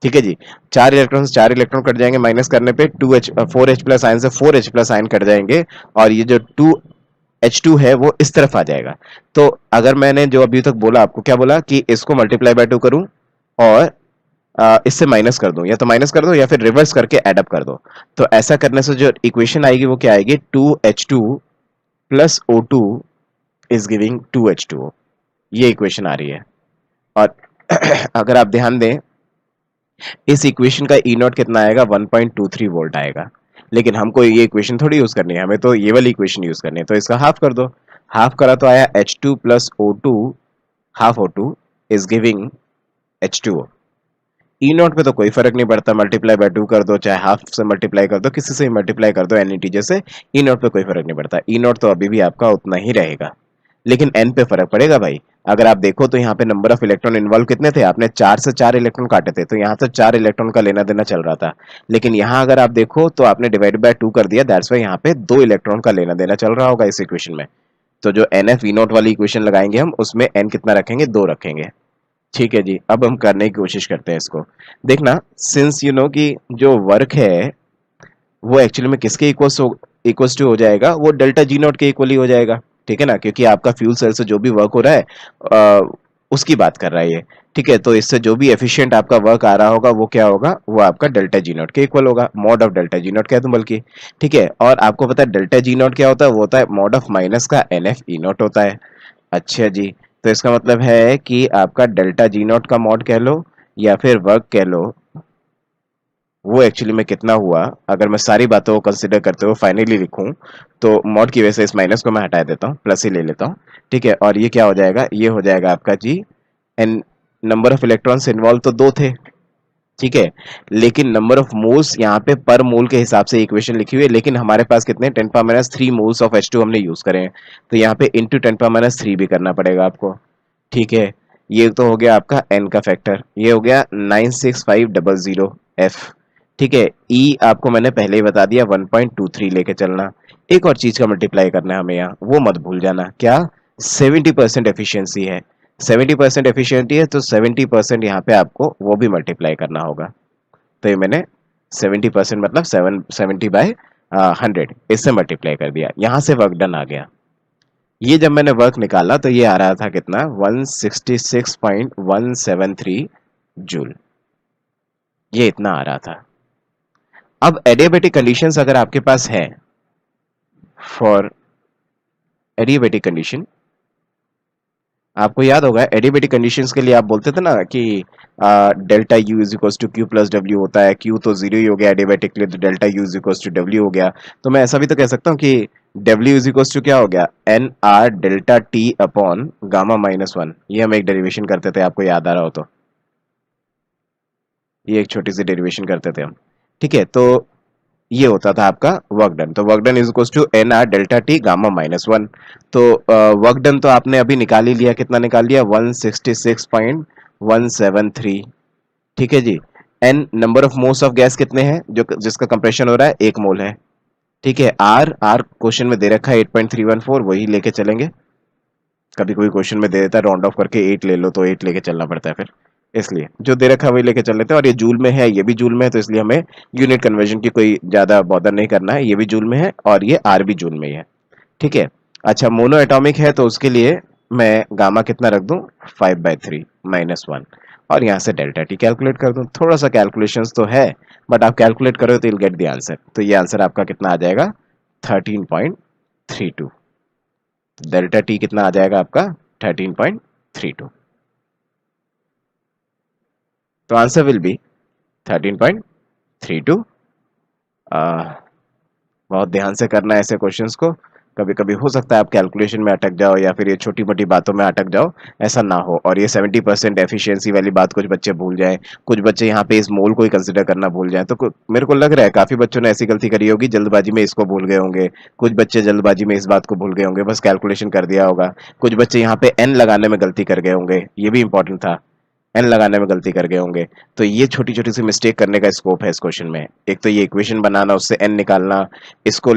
ठीक है जी। 4 इलेक्ट्रॉन कट जाएंगे, माइनस करने पे 4H प्लस आयन से 4H प्लस आयन कट जाएंगे, और ये जो 2H2 है वो इस तरफ आ जाएगा। तो अगर मैंने जो अभी तक बोला, आपको क्या बोला कि इसको मल्टीप्लाई बाय 2 करूं और इससे माइनस कर दूं, या तो माइनस कर दो या फिर रिवर्स करके एडअप कर दो। तो ऐसा करने से जो इक्वेशन आएगी वो क्या आएगी, 2H2 plus O2 is giving 2H2O, ये इक्वेशन आ रही है। और अगर आप ध्यान दें, इस इक्वेशन का E नॉट कितना आएगा, 1.23 वोल्ट आएगा। लेकिन हमको ये इक्वेशन थोड़ी यूज करनी है, हमें तो ये वाली इक्वेशन यूज करनी है। तो इसका हाफ कर दो, हाफ करा तो आया H2 plus O2, half O2 is giving H2O। E not पे तो कोई फर्क नहीं पड़ता, मल्टीप्लाई बाय 2 कर दो, चाहे हाफ से मल्टीप्लाई कर दो, किसी से मल्टीप्लाई कर दो, एन इंटीजर से, ई नॉट पे कोई फर्क नहीं पड़ता। ई नॉट तो अभी भी आपका उतना ही रहेगा, लेकिन एन पे फर्क पड़ेगा भाई। अगर आप देखो तो यहाँ पे नंबर ऑफ इलेक्ट्रॉन इन्वॉल्व कितने थे, आपने 4 से 4 इलेक्ट्रॉन काटे थे, तो यहाँ से 4 इलेक्ट्रॉन का लेना देना चल रहा था। लेकिन यहाँ अगर आप देखो तो आपने डिवाइड बाय 2 कर दिया, दैट्स वाई यहाँ पे 2 इलेक्ट्रॉन का लेना देना चल रहा होगा इस इक्वेशन में। तो जो एन एफ वी नॉट वाली इक्वेशन लगाएंगे हम, उसमें एन कितना रखेंगे, 2 रखेंगे। ठीक है जी, अब हम करने की कोशिश करते हैं इसको। देखना, सिंस यू नो कि जो वर्क है वो एक्चुअली में किसके इक्वल्स टू हो जाएगा, वो डेल्टा जी नॉट के इक्वली हो जाएगा। ठीक है ना, क्योंकि आपका फ्यूल सेल से जो भी वर्क हो रहा है उसकी बात कर रहा है ये। ठीक है, तो इससे जो भी एफिशिएंट आपका वर्क आ रहा होगा वो क्या होगा, वो आपका डेल्टा जी नॉट के इक्वल होगा, mod of delta G not कह दूं बल्कि। ठीक है, और आपको पता है डेल्टा जी नॉट क्या होता है, वो होता है मॉड ऑफ माइनस का एन एफ ई नॉट होता है। अच्छा जी, तो इसका मतलब है कि आपका डेल्टा जी नॉट का मॉड कह लो या फिर वर्क कह लो, वो एक्चुअली में कितना हुआ, अगर मैं सारी बातों को कंसिडर करते हुए फाइनली लिखूं तो मॉड की वजह से इस माइनस को मैं हटा देता हूं, प्लस ही ले लेता हूं। ठीक है, और ये क्या हो जाएगा, ये हो जाएगा आपका जी N, number of electrons involve तो 2 थे। ठीक है, लेकिन नंबर ऑफ मोल्स यहाँ पे पर मोल के हिसाब से इक्वेशन लिखी हुई है, लेकिन हमारे पास कितने 10⁻³ मोल्स ऑफ H2 हमने यूज करे हैं, तो यहाँ पे इंटू 10⁻³ भी करना पड़ेगा आपको। ठीक है, ये तो हो गया आपका n का फैक्टर, ये हो गया 96500 f। ठीक है, e आपको मैंने पहले ही बता दिया 1.23 लेके चलना। एक और चीज का मल्टीप्लाई करना है हमें यहाँ, वो मत भूल जाना, क्या, 70% एफिशिएंसी है। 70% एफिशिएंसी है तो 70% यहाँ पे आपको वो भी मल्टीप्लाई करना होगा। तो ये मैंने 70% मतलब 70/100 इससे मल्टीप्लाई कर दिया, यहाँ से वर्क डन आ गया। ये जब मैंने वर्क निकाला तो ये आ रहा था कितना, 166.173 जूल, ये इतना आ रहा था। अब एडियाबेटिक कंडीशंस अगर आपके पास है, फॉर एडियाबेटिक कंडीशन, आपको याद होगा एडियाबेटिक कंडीशंस के लिए आप बोलते थे ना कि delta U is equals to Q plus W होता है, क्यू तो 0 ही हो गया एडियाबेटिक के लिए, तो delta U is equals to W हो गया। तो मैं ऐसा भी तो कह सकता हूँ कि डब्ल्यू इज इक्वल्स टू क्या हो गया, N R delta T upon gamma -1। ये हम एक डेरिवेशन करते थे, आपको याद आ रहा हो तो, ये एक छोटी सी डेरिवेशन करते थे हम। ठीक है, तो ये होता था आपका वर्क डन, तो work done is equals to N R delta T gamma -1। तो वर्क डन तो आपने अभी निकाल ही लिया, कितना निकाल लिया, 166.173। ठीक है जी, N number of moles of gas कितने हैं, जो जिसका कंप्रेशन हो रहा है 1 मोल है। ठीक है, आर आर क्वेश्चन में दे रखा है 8.314, वही लेके चलेंगे। कभी कोई क्वेश्चन में दे देता है राउंड ऑफ करके 8 ले लो, तो 8 लेके चलना पड़ता है फिर, इसलिए जो दे रखा है वही लेके चल लेते हैं। और ये जूल में है, ये भी जूल में है, तो इसलिए हमें यूनिट कन्वर्जन की कोई ज्यादा बॉदर नहीं करना है, ये भी जूल में है और ये आर भी जूल में ही है। ठीक है, अच्छा मोनो एटॉमिक है तो उसके लिए मैं गामा कितना रख दूं, 5/3 -1, और यहाँ से डेल्टा टी कैलकुलेट कर दूं। थोड़ा सा कैलकुलेशंस तो है, बट आप कैलकुलेट करो तो you'll गेट द आंसर। तो ये आंसर आपका कितना आ जाएगा, 13.32। डेल्टा टी कितना आ जाएगा आपका, 13.32। तो आंसर विल बी 13.32। बहुत ध्यान से करना है ऐसे क्वेश्चंस को, कभी कभी हो सकता है आप कैलकुलेशन में अटक जाओ या फिर ये छोटी मोटी बातों में अटक जाओ, ऐसा ना हो। और ये 70% एफिशिएंसी वाली बात कुछ बच्चे भूल जाएं, कुछ बच्चे यहाँ पे इस मोल को ही कंसिडर करना भूल जाएं। तो मेरे को लग रहा है काफी बच्चों ने ऐसी गलती करी होगी, जल्दबाजी में इसको भूल गए होंगे, कुछ बच्चे जल्दबाजी में इस बात को भूल गए होंगे, बस कैलकुलेशन कर दिया होगा। कुछ बच्चे यहाँ पे एन लगाने में गलती कर गए होंगे, ये भी इंपॉर्टेंट था, एन लगाने में गलती कर गए होंगे। तो ये छोटी छोटी सी मिस्टेक करने का स्कोप है इस क्वेश्चन में। एक तो ये इक्वेशन बनाना, उससे एन निकालना, इसको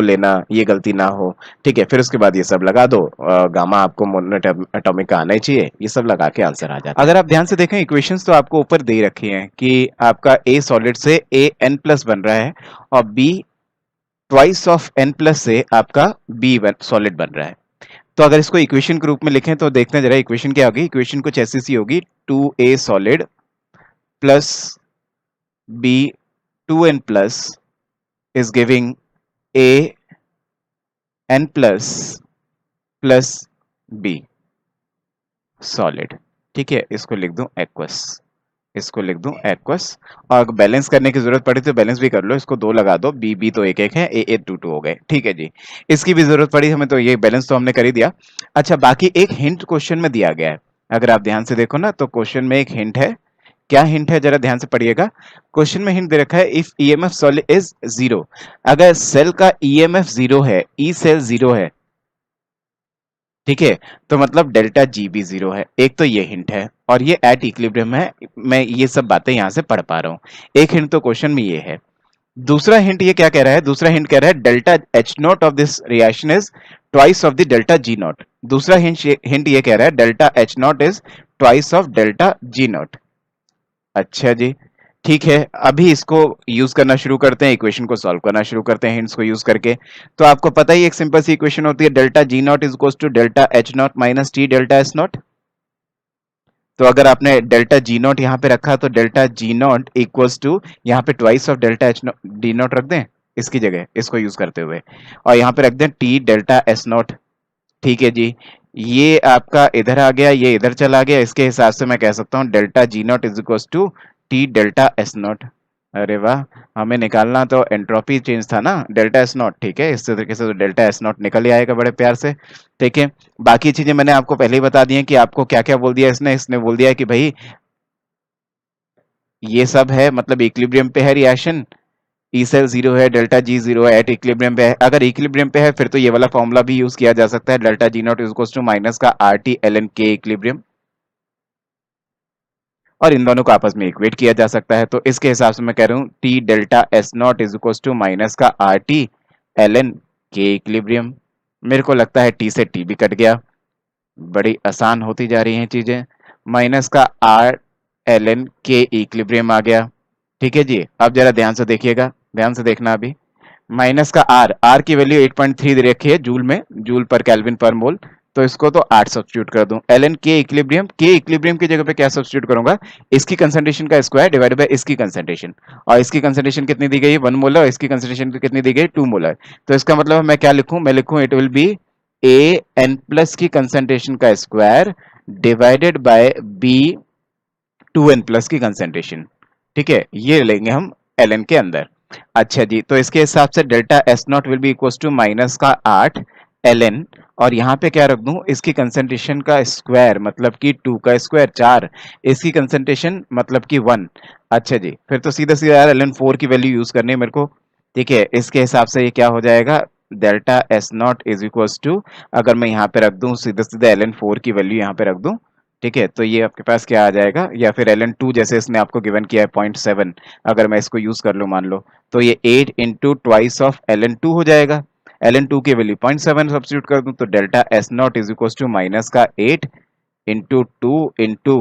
लेना, ये गलती ना हो। ठीक है, फिर उसके बाद ये सब लगा दो, गामा आपको मोनोएटॉमिक का आना ही चाहिए, ये सब लगा के आंसर आ जाता है। अगर आप ध्यान से देखें इक्वेशंस तो आपको ऊपर दे रखी हैं कि आपका ए सॉलिड से ए एन प्लस बन रहा है और B twice of N plus से आपका बी सॉलिड बन रहा है। तो अगर इसको इक्वेशन के रूप में लिखें तो देखते हैं जरा इक्वेशन क्या होगी। इक्वेशन कुछ ऐसी सी होगी, 2a solid plus b 2n plus is giving a n plus plus b solid. ठीक है, इसको लिख दूं एक्वस। इसको लिख दूं एक्वस, और बैलेंस करने की जरूरत पड़ी तो बैलेंस भी कर लो, इसको 2 लगा दो, बी तो 1 1 है, ए 2 2 हो गए। ठीक है जी, इसकी भी जरूरत पड़ी हमें तो ये बैलेंस तो हमने कर ही दिया। अच्छा, बाकी एक हिंट क्वेश्चन में दिया गया है, अगर आप ध्यान से देखो ना तो क्वेश्चन में एक हिंट है। क्या हिंट है, जरा ध्यान से पढ़िएगा। क्वेश्चन में हिंट दे रखा है इफ ईएमएफ सेल इज 0, अगर सेल का ईएमएफ 0 है, ई सेल 0 है, ठीक है, तो मतलब डेल्टा जी भी 0 है। एक तो ये हिंट है, और ये एट इक्विलिब्रियम है, मैं ये सब बातें यहां से पढ़ पा रहा हूं। एक हिंट तो क्वेश्चन में ये है। दूसरा हिंट ये क्या कह रहा है, दूसरा हिंट कह रहा है delta H not of this reaction is twice of the delta G not. दूसरा हिंट ये कह रहा है delta H not is twice of delta G not. अच्छा जी, ठीक है, अभी इसको यूज करना शुरू करते हैं, इक्वेशन को सॉल्व करना शुरू करते हैं हिंट्स को यूज करके। तो आपको पता ही एक सिंपल सी इक्वेशन होती है, delta G not is equals to delta H not minus T delta S not. तो अगर आपने डेल्टा जी नॉट यहाँ पे रखा तो delta G not equals to यहाँ पे twice of delta H not D not रख दें इसकी जगह, इसको यूज करते हुए, और यहाँ पे रख दें टी डेल्टा एस नॉट। ठीक है जी, ये आपका इधर आ गया, ये इधर चला गया, इसके हिसाब से मैं कह सकता हूँ delta G not is equals to T delta S not. अरे वाह, हमें निकालना तो एंट्रोपी चेंज था ना, डेल्टा एस नॉट। ठीक है, इस तरीके से तो डेल्टा एस नॉट निकल ही आएगा बड़े प्यार से। ठीक है, बाकी चीजें मैंने आपको पहले ही बता दी हैं कि आपको क्या क्या बोल दिया इसने बोल दिया कि भाई ये सब है, मतलब इक्विलिब्रियम पे है रिएक्शन, ई सेल 0 है, डेल्टा जी 0 है, एट इक्विलिब्रियम पे है। अगर इक्विलिब्रियम पे है फिर तो ये वाला फॉर्मूला भी यूज किया जा सकता है, delta G not is equals to minus का R T L N K equilibrium, और इन दोनों को आपस में इक्वेट किया जा सकता है। तो इसके हिसाब से मैं कह रहा हूँ T delta S not is equals to minus का R T L N K equilibrium. मेरे को लगता है टी से टी भी कट गया, बड़ी आसान होती जा रही हैं चीजें। माइनस का R L N K equilibrium आ गया। ठीक है जी, अब जरा ध्यान से देखिएगा, ध्यान से देखना अभी। माइनस का आर की वैल्यू 8.3 दे रखी है जूल में, जूल पर केल्विन पर मोल, तो इसको तो 8 सब्स्टिट्यूट कर दूं। एल एन के इक्विलिब्रियम की जगह पे क्या सब्स्टिट्यूट करूंगा, इसकी कंसंट्रेशन का स्क्वायर डिवाइड बाय इसकी कंसंट्रेशन, और इसकी कंसंट्रेशन कितनी दी गई है 1 मोलर, और इसकी कंसंट्रेशन कितनी दी गई 2 मोलर। तो इसका मतलब मैं क्या लिखूं, मैं लिखूं it will be a N plus की कंसंट्रेशन का square divided by B 2n plus की कंसंट्रेशन। ठीक है, ये लेंगे हम एल एन के अंदर। अच्छा जी, तो इसके हिसाब से delta S not will be equal to minus का 8 एल एन, और यहाँ पे क्या रख दूं, इसकी कंसंट्रेशन का स्क्वायर मतलब कि 2 का स्क्वायर 4, इसकी कंसंट्रेशन मतलब कि 1। अच्छा जी, फिर तो सीधा सीधा यार एल एन 4 की वैल्यू यूज करनी है मेरे को। ठीक है, इसके हिसाब से ये क्या हो जाएगा, delta S not is equal to, अगर मैं यहाँ पे रख दूं सीधा सीधा एल एन 4 की वैल्यू यहाँ पे रख दूं, ठीक है, तो ये आपके पास क्या आ जाएगा, या फिर एल एन 2 जैसे इसने आपको गिवन किया है 0.7, अगर मैं इसको यूज कर लूं मान लो, तो ये 8 into twice of L N 2 हो जाएगा। एल एन 2 की वैल्यू 0.7 सब्स्टिट्यूट कर दूं तो delta S not is equal to minus का 8 इंटू 2 इंटू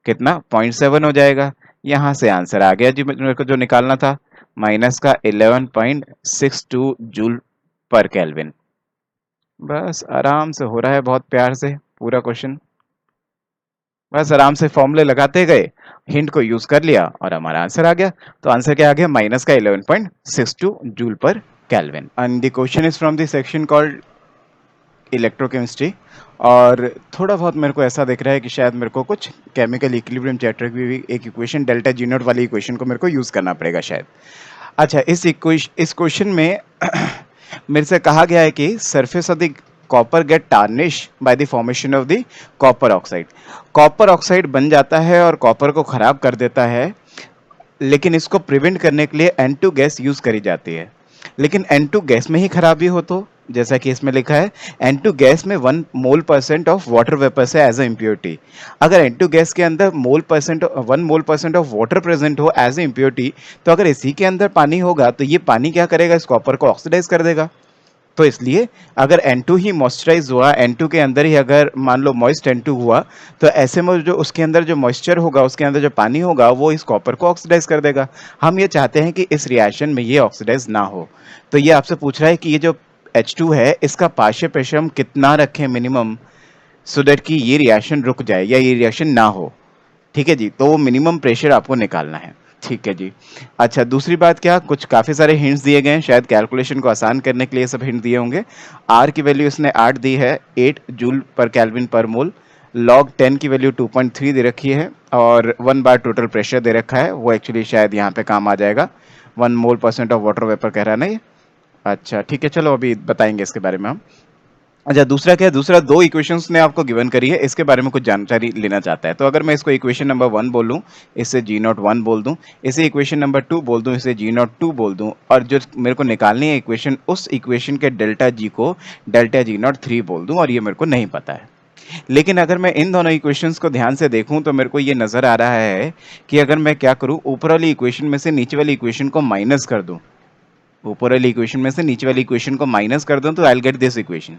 कितना 0.7 हो जाएगा। यहाँ से आंसर आ गया जी मेरे को जो निकालना था, माइनस का 11.62 जूल पर केल्विन। बस आराम से हो रहा है, बहुत प्यार से पूरा क्वेश्चन, बस आराम से फॉर्मूले लगाते गए, हिंट को यूज कर लिया और हमारा आंसर आ गया। तो आंसर क्या आ गया, माइनस का 11.62 जूल पर kelvin. And the question is from the section called electrochemistry, और थोड़ा बहुत मेरे को ऐसा दिख रहा है कि शायद मेरे को कुछ केमिकल इक्विलिब्रियम चैप्टर की भी एक इक्वेशन डेल्टा जी नॉट वाली इक्वेशन को मेरे को यूज करना पड़ेगा शायद। अच्छा, इस क्वेश्चन में मेरे से कहा गया है कि surface of the copper get tarnish by the formation of the copper oxide. Copper oxide बन जाता है और कॉपर को खराब कर देता है, लेकिन इसको प्रिवेंट करने के लिए N2 गैस यूज करी जाती है। लेकिन N2 गैस में ही खराबी हो तो, जैसा कि इसमें लिखा है N2 गैस में 1 मोल % ऑफ वाटर वेपर से एज ए इम्प्योरिटी। अगर N2 गैस के अंदर 1 मोल % ऑफ वाटर प्रेजेंट हो एज ए इम्प्योरिटी, तो अगर इसी के अंदर पानी होगा तो ये पानी क्या करेगा, इस कॉपर को ऑक्सीडाइज कर देगा। तो इसलिए अगर N2 ही मॉइस्चराइज हुआ, N2 के अंदर ही अगर मान लो मॉइस्ट N2 हुआ, तो ऐसे में जो उसके अंदर जो मॉइस्चर होगा, उसके अंदर जो पानी होगा, वो इस कॉपर को ऑक्सीडाइज कर देगा। हम ये चाहते हैं कि इस रिएक्शन में ये ऑक्सीडाइज ना हो। तो ये आपसे पूछ रहा है कि ये जो H2 है, इसका पार्शियल प्रेशर हम कितना रखें मिनिमम, सो दैट कि ये रिएक्शन रुक जाए या ये रिएक्शन ना हो। ठीक है जी, तो वो मिनिमम प्रेशर आपको निकालना है। ठीक है जी। अच्छा, दूसरी बात क्या, कुछ काफी सारे हिंट्स दिए गए हैं, शायद कैलकुलेशन को आसान करने के लिए सब हिंट दिए होंगे। आर की वैल्यू इसने 8 दी है, 8 जूल पर केल्विन पर मोल। log 10 की वैल्यू 2.3 दे रखी है और 1 बार टोटल प्रेशर दे रखा है, वो एक्चुअली शायद यहाँ पे काम आ जाएगा। 1 मोल % ऑफ वाटर वेपर कह रहा है ना ये। अच्छा ठीक है, चलो अभी बताएंगे इसके बारे में हम। अच्छा दूसरा क्या है, दूसरा दो इक्वेशंस ने आपको गिवन करी है, इसके बारे में कुछ जानकारी लेना चाहता है। तो अगर मैं इसको इक्वेशन नंबर 1 बोलूं, इसे G01 बोल दूं, इसे इक्वेशन नंबर 2 बोल दूं, इसे G02 बोल दूं, और जो मेरे को निकालनी है इक्वेशन, उस इक्वेशन के डेल्टा G को डेल्टा G03 बोल दूं, और ये मेरे को नहीं पता है। लेकिन अगर मैं इन दोनों इक्वेशंस को ध्यान से देखूं तो मेरे को ये नजर आ रहा है कि अगर मैं क्या करूं, ऊपर वाली इक्वेशन में से नीचे वाली इक्वेशन को माइनस कर दूं, ऊपर वाली इक्वेशन में से नीचे वाली इक्वेशन को माइनस कर दूं, तो I will get this equation.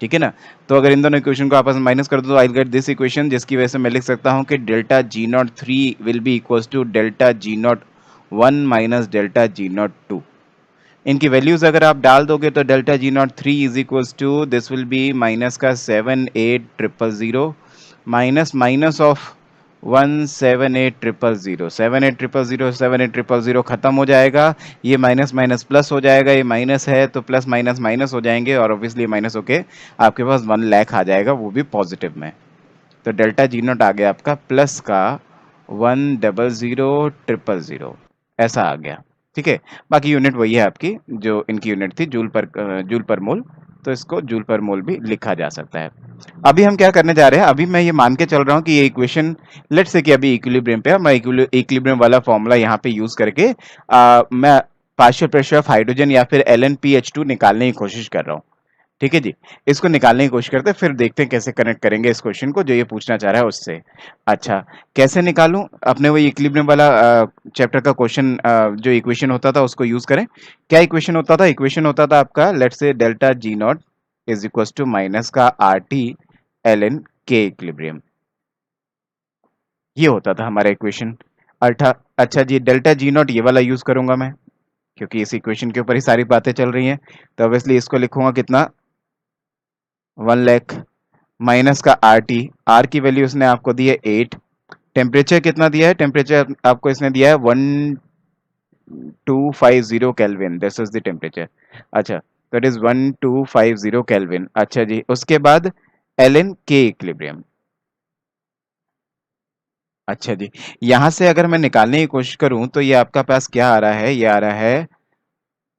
ठीक है ना। तो अगर इन दोनों इक्वेशन को आपस में माइनस कर दो तो I will get this equation, जिसकी वजह से मैं लिख सकता हूं कि delta G03 will be equals to delta G01 minus delta G02। इनकी वैल्यूज अगर आप डाल दोगे तो delta G03 is equals to this will be minus का 78000 माइनस माइनस ऑफ 17800 78000 खत्म हो जाएगा, ये माइनस माइनस प्लस हो जाएगा, ये माइनस है तो प्लस माइनस माइनस हो जाएंगे, और ऑब्वियसली माइनस होके आपके पास 1 लाख आ जाएगा, वो भी पॉजिटिव में। तो डेल्टा G0 आ गया आपका प्लस का 1000000, ऐसा आ गया। ठीक है, बाकी यूनिट वही है आपकी जो इनकी यूनिट थी, जूल पर मोल, तो इसको जूल पर मोल भी लिखा जा सकता है। अभी हम क्या करने जा रहे हैं, अभी मैं ये मान के चल रहा हूँ कि ये इक्वेशन लेट्स से कि अभी इक्विलिब्रियम पे है, मैं इक्विलिब्रियम वाला फॉर्मूला यहाँ पे यूज करके मैं पार्शियल प्रेशर ऑफ हाइड्रोजन या फिर LnPH2 निकालने की कोशिश कर रहा हूँ। ठीक है जी, इसको निकालने की कोशिश करते हैं, फिर देखते हैं कैसे कनेक्ट करेंगे इस क्वेश्चन को जो ये पूछना चाह रहा है उससे। अच्छा कैसे निकालूं, अपने वही इक्विलिब्रियम वाला चैप्टर का क्वेश्चन, जो इक्वेशन होता था उसको यूज करें। क्या इक्वेशन होता था, इक्वेशन होता था आपका let's say delta G0 is equal to minus का RT ln K इक्विलिब्रियम, ये होता था हमारा इक्वेशन। अच्छा जी, डेल्टा G0 ये वाला यूज करूंगा मैं, क्योंकि इस इक्वेशन के ऊपर ही सारी बातें चल रही हैं, तो ऑब्वियसली इसको लिखूंगा कितना 1 लाख माइनस का R की वैल्यू उसने आपको दी है 8, टेम्परेचर कितना दिया है, टेम्परेचर आपको इसने दिया है 1250 kelvin, this is the temperature. अच्छा तो इट इज 1250 केल्विन। अच्छा जी, उसके बाद ln K इक्विलिब्रियम। अच्छा जी, यहां से अगर मैं निकालने की कोशिश करूं तो ये आपका पास क्या आ रहा है, ये आ रहा है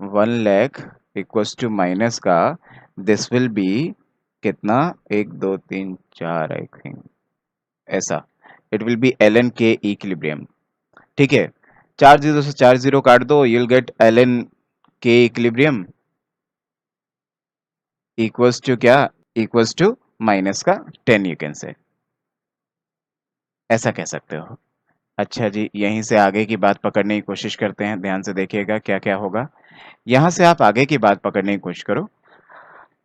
1 लाख इक्वल्स टू माइनस का दिस विल बी कितना 1 2 3 4 आई थिंक ऐसा, it will be ln K equilibrium. ठीक है, 4 जीरो से 4 जीरो काट दो, you will get ln K equilibrium equals to क्या, इक्वल्स टू माइनस का 10, यू कैन से, ऐसा कह सकते हो। अच्छा जी, यहीं से आगे की बात पकड़ने की कोशिश करते हैं, ध्यान से देखिएगा क्या क्या होगा। यहां से आप आगे की बात पकड़ने की कोशिश करो।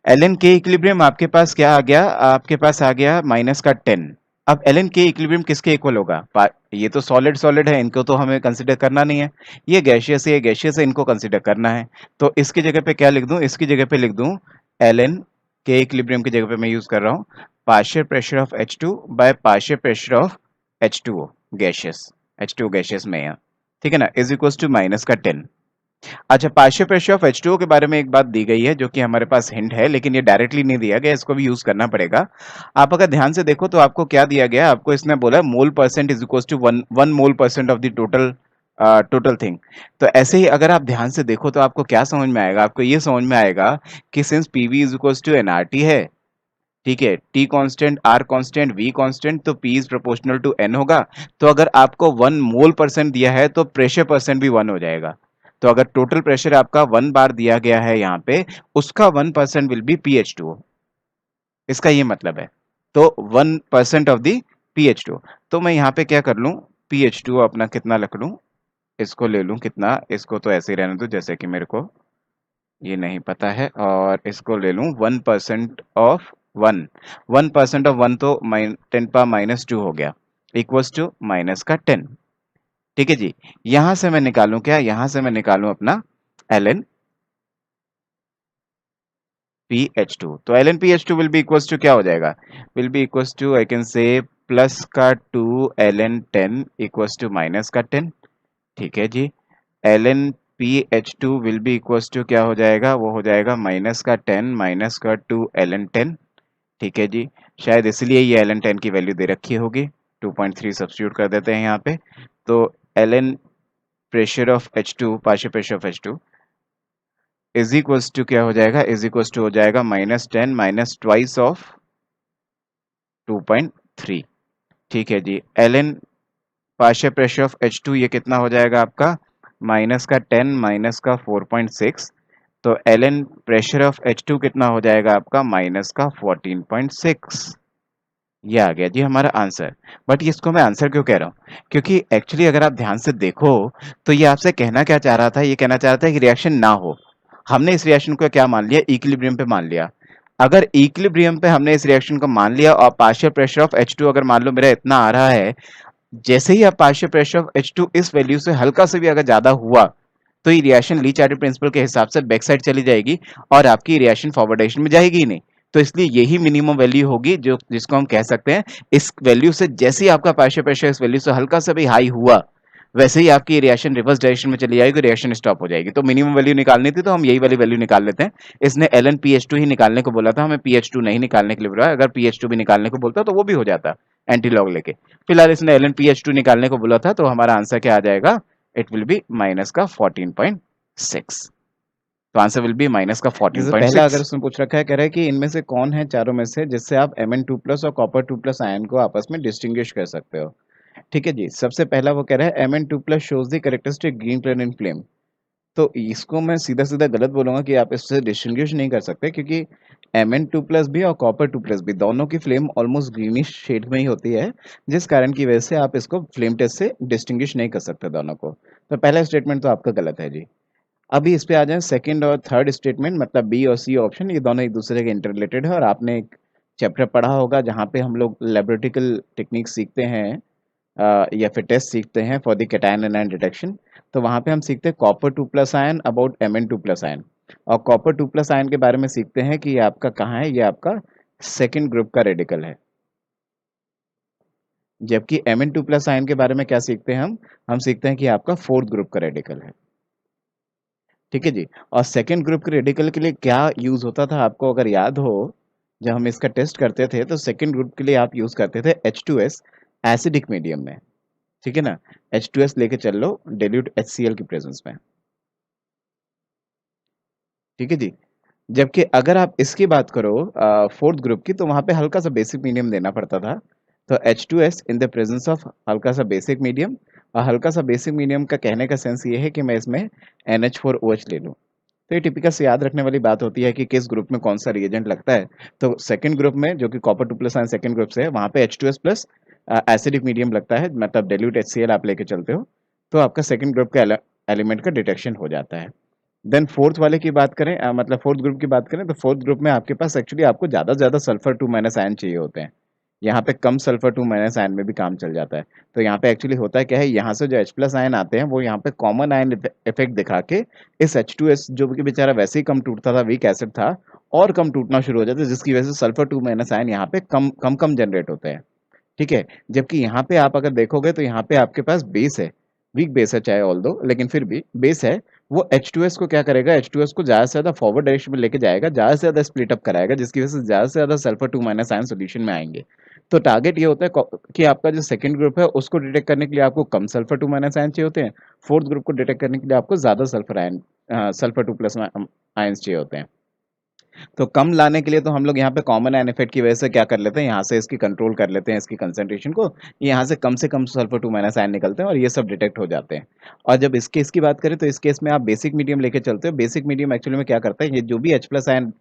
ln K इक्विलिब्रियम आपके पास क्या आ गया, आपके पास आ गया माइनस का 10। अब ln K इक्विलिब्रियम किसके इक्वल होगा, ये तो सॉलिड है, इनको तो हमें कंसीडर करना नहीं है, ये गैशियस है, ये गैशियस है, इनको कंसीडर करना है। तो इसकी जगह पे क्या लिख दूं, इसकी जगह पे लिख दूं ln K इक्विलिब्रियम की जगह पे मैं यूज कर रहा हूं partial pressure of H2 by partial pressure of H2O gaseous, H2O gaseous में है, ठीक है ना, इज इक्वल टू माइनस का 10। अच्छा पार्शियल प्रेशर ऑफ H2O के बारे में एक बात दी गई है जो कि हमारे पास हिंट है, लेकिन ये डायरेक्टली नहीं दिया गया, इसको भी यूज करना पड़ेगा। आप अगर ध्यान से देखो तो आपको क्या दिया गया, आपको इसने बोला mole percent is equal to 1 mole percent of the total thing. तो ऐसे ही अगर आप ध्यान से देखो तो आपको क्या समझ में आएगा, आपको ये समझ में आएगा कि since PV is equal to NRT है, ठीक है, T constant, R constant, V constant, तो P is proportional to N होगा। तो अगर आपको 1 मोल परसेंट दिया है तो प्रेशर परसेंट भी 1 हो जाएगा। तो अगर टोटल प्रेशर आपका 1 बार दिया गया है यहाँ पे, उसका 1% विल बी PH2O, इसका ये मतलब है। तो 1% ऑफ दी PH2O, तो मैं यहाँ पे क्या कर लूं, PH2O अपना कितना रख लूं, इसको ले लूं कितना, इसको तो ऐसे ही रहने दो जैसे कि मेरे को ये नहीं पता है, और इसको ले लूं 1% ऑफ 1% ऑफ 1 तो 10⁻⁻2 हो गया, इक्वल्स टू माइनस का 10। ठीक है जी, यहां से मैं निकालूं क्या, यहां से मैं निकालूं अपना ln PH2, तो ln PH2 will be equals to क्या हो जाएगा, will be equals to I can say plus का 2 ln 10 इक्वल्स टू माइनस का 10। ठीक है जी, ln PH2 will be equals to क्या हो जाएगा, वो हो जाएगा माइनस का 10 माइनस का 2 ln 10। ठीक है जी, शायद इसलिए ये ln 10 की वैल्यू दे रखी होगी। 2.3 सब्स्टिट्यूट कर देते हैं यहाँ पे। तो ln pressure of H2, partial pressure of H2 is equals to क्या हो जाएगा, इज इक्वल्स टू हो जाएगा -10 माइनस ट्वाइस ऑफ 2.3। ठीक है जी, ln partial pressure of H2 ये कितना हो जाएगा आपका, माइनस का 10 माइनस का 4.6। तो ln प्रेशर ऑफ H2 कितना हो जाएगा आपका, माइनस का 14.6। ये आ गया जी हमारा आंसर। बट इसको मैं आंसर क्यों कह रहा हूँ, क्योंकि एक्चुअली अगर आप ध्यान से देखो तो ये आपसे कहना क्या चाह रहा था, ये कहना चाह रहा था कि रिएक्शन ना हो। हमने इस रिएक्शन को क्या मान लिया, इक्विलिब्रियम पे मान लिया। अगर इक्विलिब्रियम पे हमने इस रिएक्शन को मान लिया और पार्शियल प्रेशर ऑफ H2 अगर मान लो मेरा इतना आ रहा है, जैसे ही आप पार्शियल प्रेशर ऑफ H2 इस वैल्यू से हल्का से भी अगर ज्यादा हुआ तो ये रिएक्शन ली चार्टेड प्रिंसिपल के हिसाब से बैक साइड चली जाएगी और आपकी रिएक्शन फॉरवर्ड डायरेक्शन में जाएगी ही नहीं। तो इसलिए यही मिनिमम वैल्यू होगी जो जिसको हम कह सकते हैं, इस वैल्यू से जैसे ही आपका पार्शियल प्रेशर इस वैल्यू से हल्का सा भी हाई हुआ वैसे ही आपकी रिएक्शन रिवर्स डायरेक्शन में चली जाएगी, रिएक्शन स्टॉप हो जाएगी। तो मिनिमम वैल्यू निकालनी थी तो हम यही वाली वैल्यू निकाल लेते हैं। इसने ln PH2 ही निकालने को बोला था, हमें PH2 नहीं निकालने के लिए बोला। अगर PH2 भी निकालने को बोलता तो वो भी हो जाता एंटी लॉग लेके। फिलहाल इसने ln PH2 निकालने को बोला था, तो हमारा आंसर क्या आ जाएगा, इट विल बी माइनस का 14.6। तो आंसर विल बी माइनस का जैसे पहला अगर 14.6। उसमें पूछ रखा है, कह रहा है कि इनमें से कौन है चारों में से जिससे आप Mn2+ और Copper2+ आयन को आपस में डिस्टिंग्विश कर सकते हो। ठीक है जी, सबसे पहला वो कह रहा है Mn2+ shows the characteristic green colour in flame. तो इसको मैं सीधा सीधा गलत बोलूंगा कि आप इससे डिस्टिंग्विश नहीं कर सकते, क्योंकि Mn2+ भी और Copper2+ भी दोनों की फ्लेम ऑलमोस्ट ग्रीनिश शेड में ही होती है, जिस कारण की वजह से आप इसको फ्लेम टेस्ट से डिस्टिंग्विश नहीं कर सकते दोनों को। तो पहला स्टेटमेंट तो आपका गलत है जी। अभी इस पे आ जाए सेकंड और थर्ड स्टेटमेंट, मतलब बी और सी ऑप्शन, ये दोनों एक दूसरे के इंटर रिलेटेड है। और आपने एक चैप्टर पढ़ा होगा जहाँ पे हम लोग लैबोरेटरिकल टेक्निक सीखते हैं या फिर टेस्ट सीखते हैं for the cation anion detection. तो वहाँ पे हम सीखते हैं Copper2+ ion about Mn2+ ion, और Copper2+ आयन के बारे में सीखते हैं कि ये आपका कहाँ है, ये आपका सेकेंड ग्रुप का रेडिकल है। जबकि Mn2+ आयन के बारे में क्या सीखते हैं हम सीखते हैं कि आपका फोर्थ ग्रुप का रेडिकल है। ठीक है जी। और सेकेंड ग्रुप के रेडिकल के लिए क्या यूज होता था, आपको अगर याद हो, जब हम इसका टेस्ट करते थे तो सेकेंड ग्रुप के लिए आप यूज करते थे H2S एसिडिक मीडियम में। ठीक है ना, H2S लेके चल लो dilute HCl की प्रेजेंस में। ठीक है जी। जबकि अगर आप इसकी बात करो फोर्थ ग्रुप की, तो वहां पे हल्का सा बेसिक मीडियम देना पड़ता था। तो H2S in the presence of हल्का सा बेसिक मीडियम, और हल्का सा बेसिक मीडियम का कहने का सेंस ये है कि मैं इसमें NH4OH ले लूँ। तो ये टिपिकल से याद रखने वाली बात होती है कि किस ग्रुप में कौन सा रिएजेंट लगता है। तो सेकंड ग्रुप में, जो कि Copper2+ आयन सेकंड ग्रुप से है, वहाँ पे H2S+ एसिडिक मीडियम लगता है, मतलब dilute HCl आप लेके चलते हो, तो आपका सेकंड ग्रुप का एलिमेंट का डिटेक्शन हो जाता है। देन फोर्थ वाले की बात करें, मतलब फोर्थ ग्रुप की बात करें, तो फोर्थ ग्रुप में आपके पास एक्चुअली आपको ज़्यादा से ज़्यादा सल्फर 2- आयन चाहिए होते हैं। यहाँ पे कम सल्फर 2- आयन में भी काम चल जाता है। तो यहाँ पे एक्चुअली होता है क्या है, यहाँ से जो H+ आयन आते हैं वो यहाँ पे कॉमन आयन इफेक्ट दिखा के इस H2S, जो कि बेचारा वैसे ही कम टूटता था, वीक एसिड था, और कम टूटना शुरू हो जाता है, जिसकी वजह से सल्फर 2- आयन यहाँ पे कम कम कम जनरेट होते हैं। ठीक है। जबकि यहाँ पे आप अगर देखोगे तो यहाँ पे आपके पास बेस है, वीक बेस है चाहे ऑल दो, लेकिन फिर भी बेस है। वो H2S को क्या करेगा, H2S को ज़्यादा से ज़्यादा फॉरवर्ड डायरेक्शन में लेके जाएगा, ज़्यादा से ज़्यादा स्प्लिट अप कराएगा, जिसकी वजह से ज़्यादा से ज़्यादा सल्फर 2- आयन सोल्यूशन में आएंगे। तो टारगेट ये होता है कि आपका जो सेकंड ग्रुप है उसको डिटेक्ट करने के लिए आपको कम सल्फर 2- आयन चाहिए होते हैं, फोर्थ ग्रुप को डिटेक्ट करने के लिए आपको ज़्यादा सल्फर 2+ आयन चाहिए होते हैं। तो कम लाने के लिए तो हम लोग यहाँ पे कॉमन आयन इफेक्ट की वजह से क्या कर लेते हैं, यहाँ से इसकी कंट्रोल कर लेते हैं, इसकी कंसंट्रेशन को, यहाँ से कम सल्फर 2- आयन निकलते हैं और ये सब डिटेक्ट हो जाते हैं। और जब इस केस की बात करें तो इस केस में आप बेसिक मीडियम लेके चलते हो। बेसिक मीडियम एक्चुअली में क्या करता है, ये जो भी H+ आयन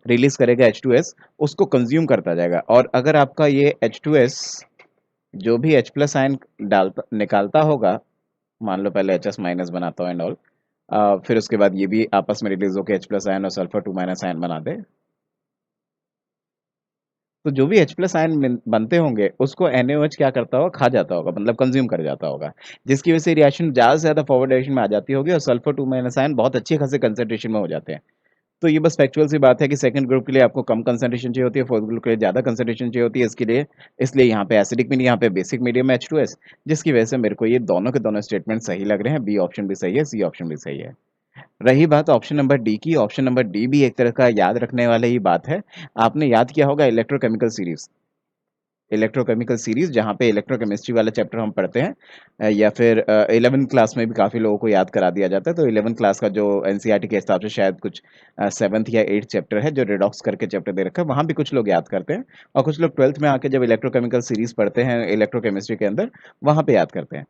रिलीज करेगा H2S, उसको कंज्यूम करता जाएगा। और अगर आपका ये H2S जो भी H+ आयन डालता निकालता होगा, मान लो पहले HS- बनाता हो एंड ऑल, फिर उसके बाद ये भी आपस में रिलीज होकर H+ आयन और सल्फर 2- आयन बना दे, तो जो भी H+ आयन बनते होंगे उसको NaOH क्या करता होगा, खा जाता होगा, मतलब कंज्यूम कर जाता होगा, जिसकी वजह से रिएक्शन ज़्यादा से ज़्यादा फॉरवर्ड डायरेक्शन में आ जाती होगी और सल्फर 2- आयन बहुत अच्छे खासे कंसंट्रेशन में हो जाते हैं। तो ये बस फैक्चुअल सी बात है कि सेकंड ग्रुप के लिए आपको कम कंसंट्रेशन चाहिए होती है, फोर्थ ग्रुप के लिए ज़्यादा कंसंट्रेशन चाहिए होती है इसके लिए। इसलिए यहाँ पे एसिडिक मीडियम, यहाँ पे बेसिक मीडियम H2S, जिसकी वजह से मेरे को ये दोनों के दोनों स्टेटमेंट सही लग रहे हैं। बी ऑप्शन भी सही है, सी ऑप्शन भी सही है। रही बात ऑप्शन नंबर डी की, ऑप्शन नंबर डी भी एक तरह का याद रखने वाला ही बात है। आपने याद किया होगा इलेक्ट्रोकेमिकल सीरीज, इलेक्ट्रोकेमिकल सीरीज जहाँ पे इलेक्ट्रोकेमिस्ट्री वाला चैप्टर हम पढ़ते हैं, या फिर 11th क्लास में भी काफ़ी लोगों को याद करा दिया जाता है। तो 11th क्लास का जो एनसीईआरटी के हिसाब से शायद कुछ 7th या 8th चैप्टर है जो रिडॉक्स करके चैप्टर दे रखा है, वहाँ भी कुछ लोग याद करते हैं, और कुछ लोग 12th में आके जब इलेक्ट्रोकेमिकल सीरीज पढ़ते हैं इलेक्ट्रोकेमिस्ट्री के अंदर, वहाँ पे याद करते हैं।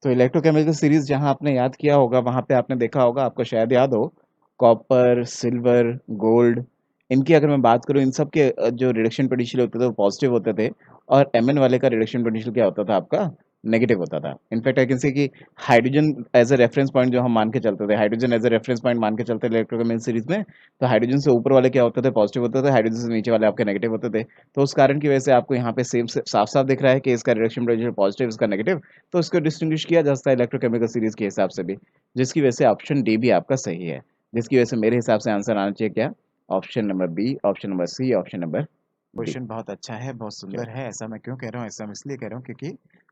तो इलेक्ट्रोकेमिकल सीरीज जहाँ आपने याद किया होगा, वहाँ पे आपने देखा होगा, आपको शायद याद हो, कॉपर, सिल्वर, गोल्ड, इनकी अगर मैं बात करूँ, इन सब के जो रिडक्शन पोटेंशियल होते थे वो पॉजिटिव होते थे, और Mn वाले का रिडक्शन पोटेंशियल क्या होता था आपका, नेगेटिव होता था। इनफैक्ट आई कैन से कि hydrogen as a reference point जो हम मान के चलते थे, hydrogen as a reference point मान के चलते थे इलेक्ट्रोकेमिकल सीरीज में, तो हाइड्रोजन से ऊपर वाले क्या होते थे, पॉजिटिव होते थे, हाइड्रोजन से नीचे वाले आपके नेगेटिव होते थे। तो उस कारण की वजह से आपको यहाँ पे सेम साफ साफ दिख रहा है कि इसका रिडक्शन पोटेंशियल पॉजिटिव, इसका नेगेटिव, तो इसको डिस्टिंग्विश किया जा सकता है इलेक्ट्रोकेमिकल सीरीज के हिसाब से भी, जिसकी वजह से ऑप्शन डी भी आपका सही है। जिसकी वजह से मेरे हिसाब से आंसर आना चाहिए क्या, option number B, option number C, option number D. Question बहुत अच्छा है, बहुत सुंदर है। ऐसा मैं क्यों कह रहा हूँ, ऐसा मैं इसलिए कह रहा हूँ क्योंकि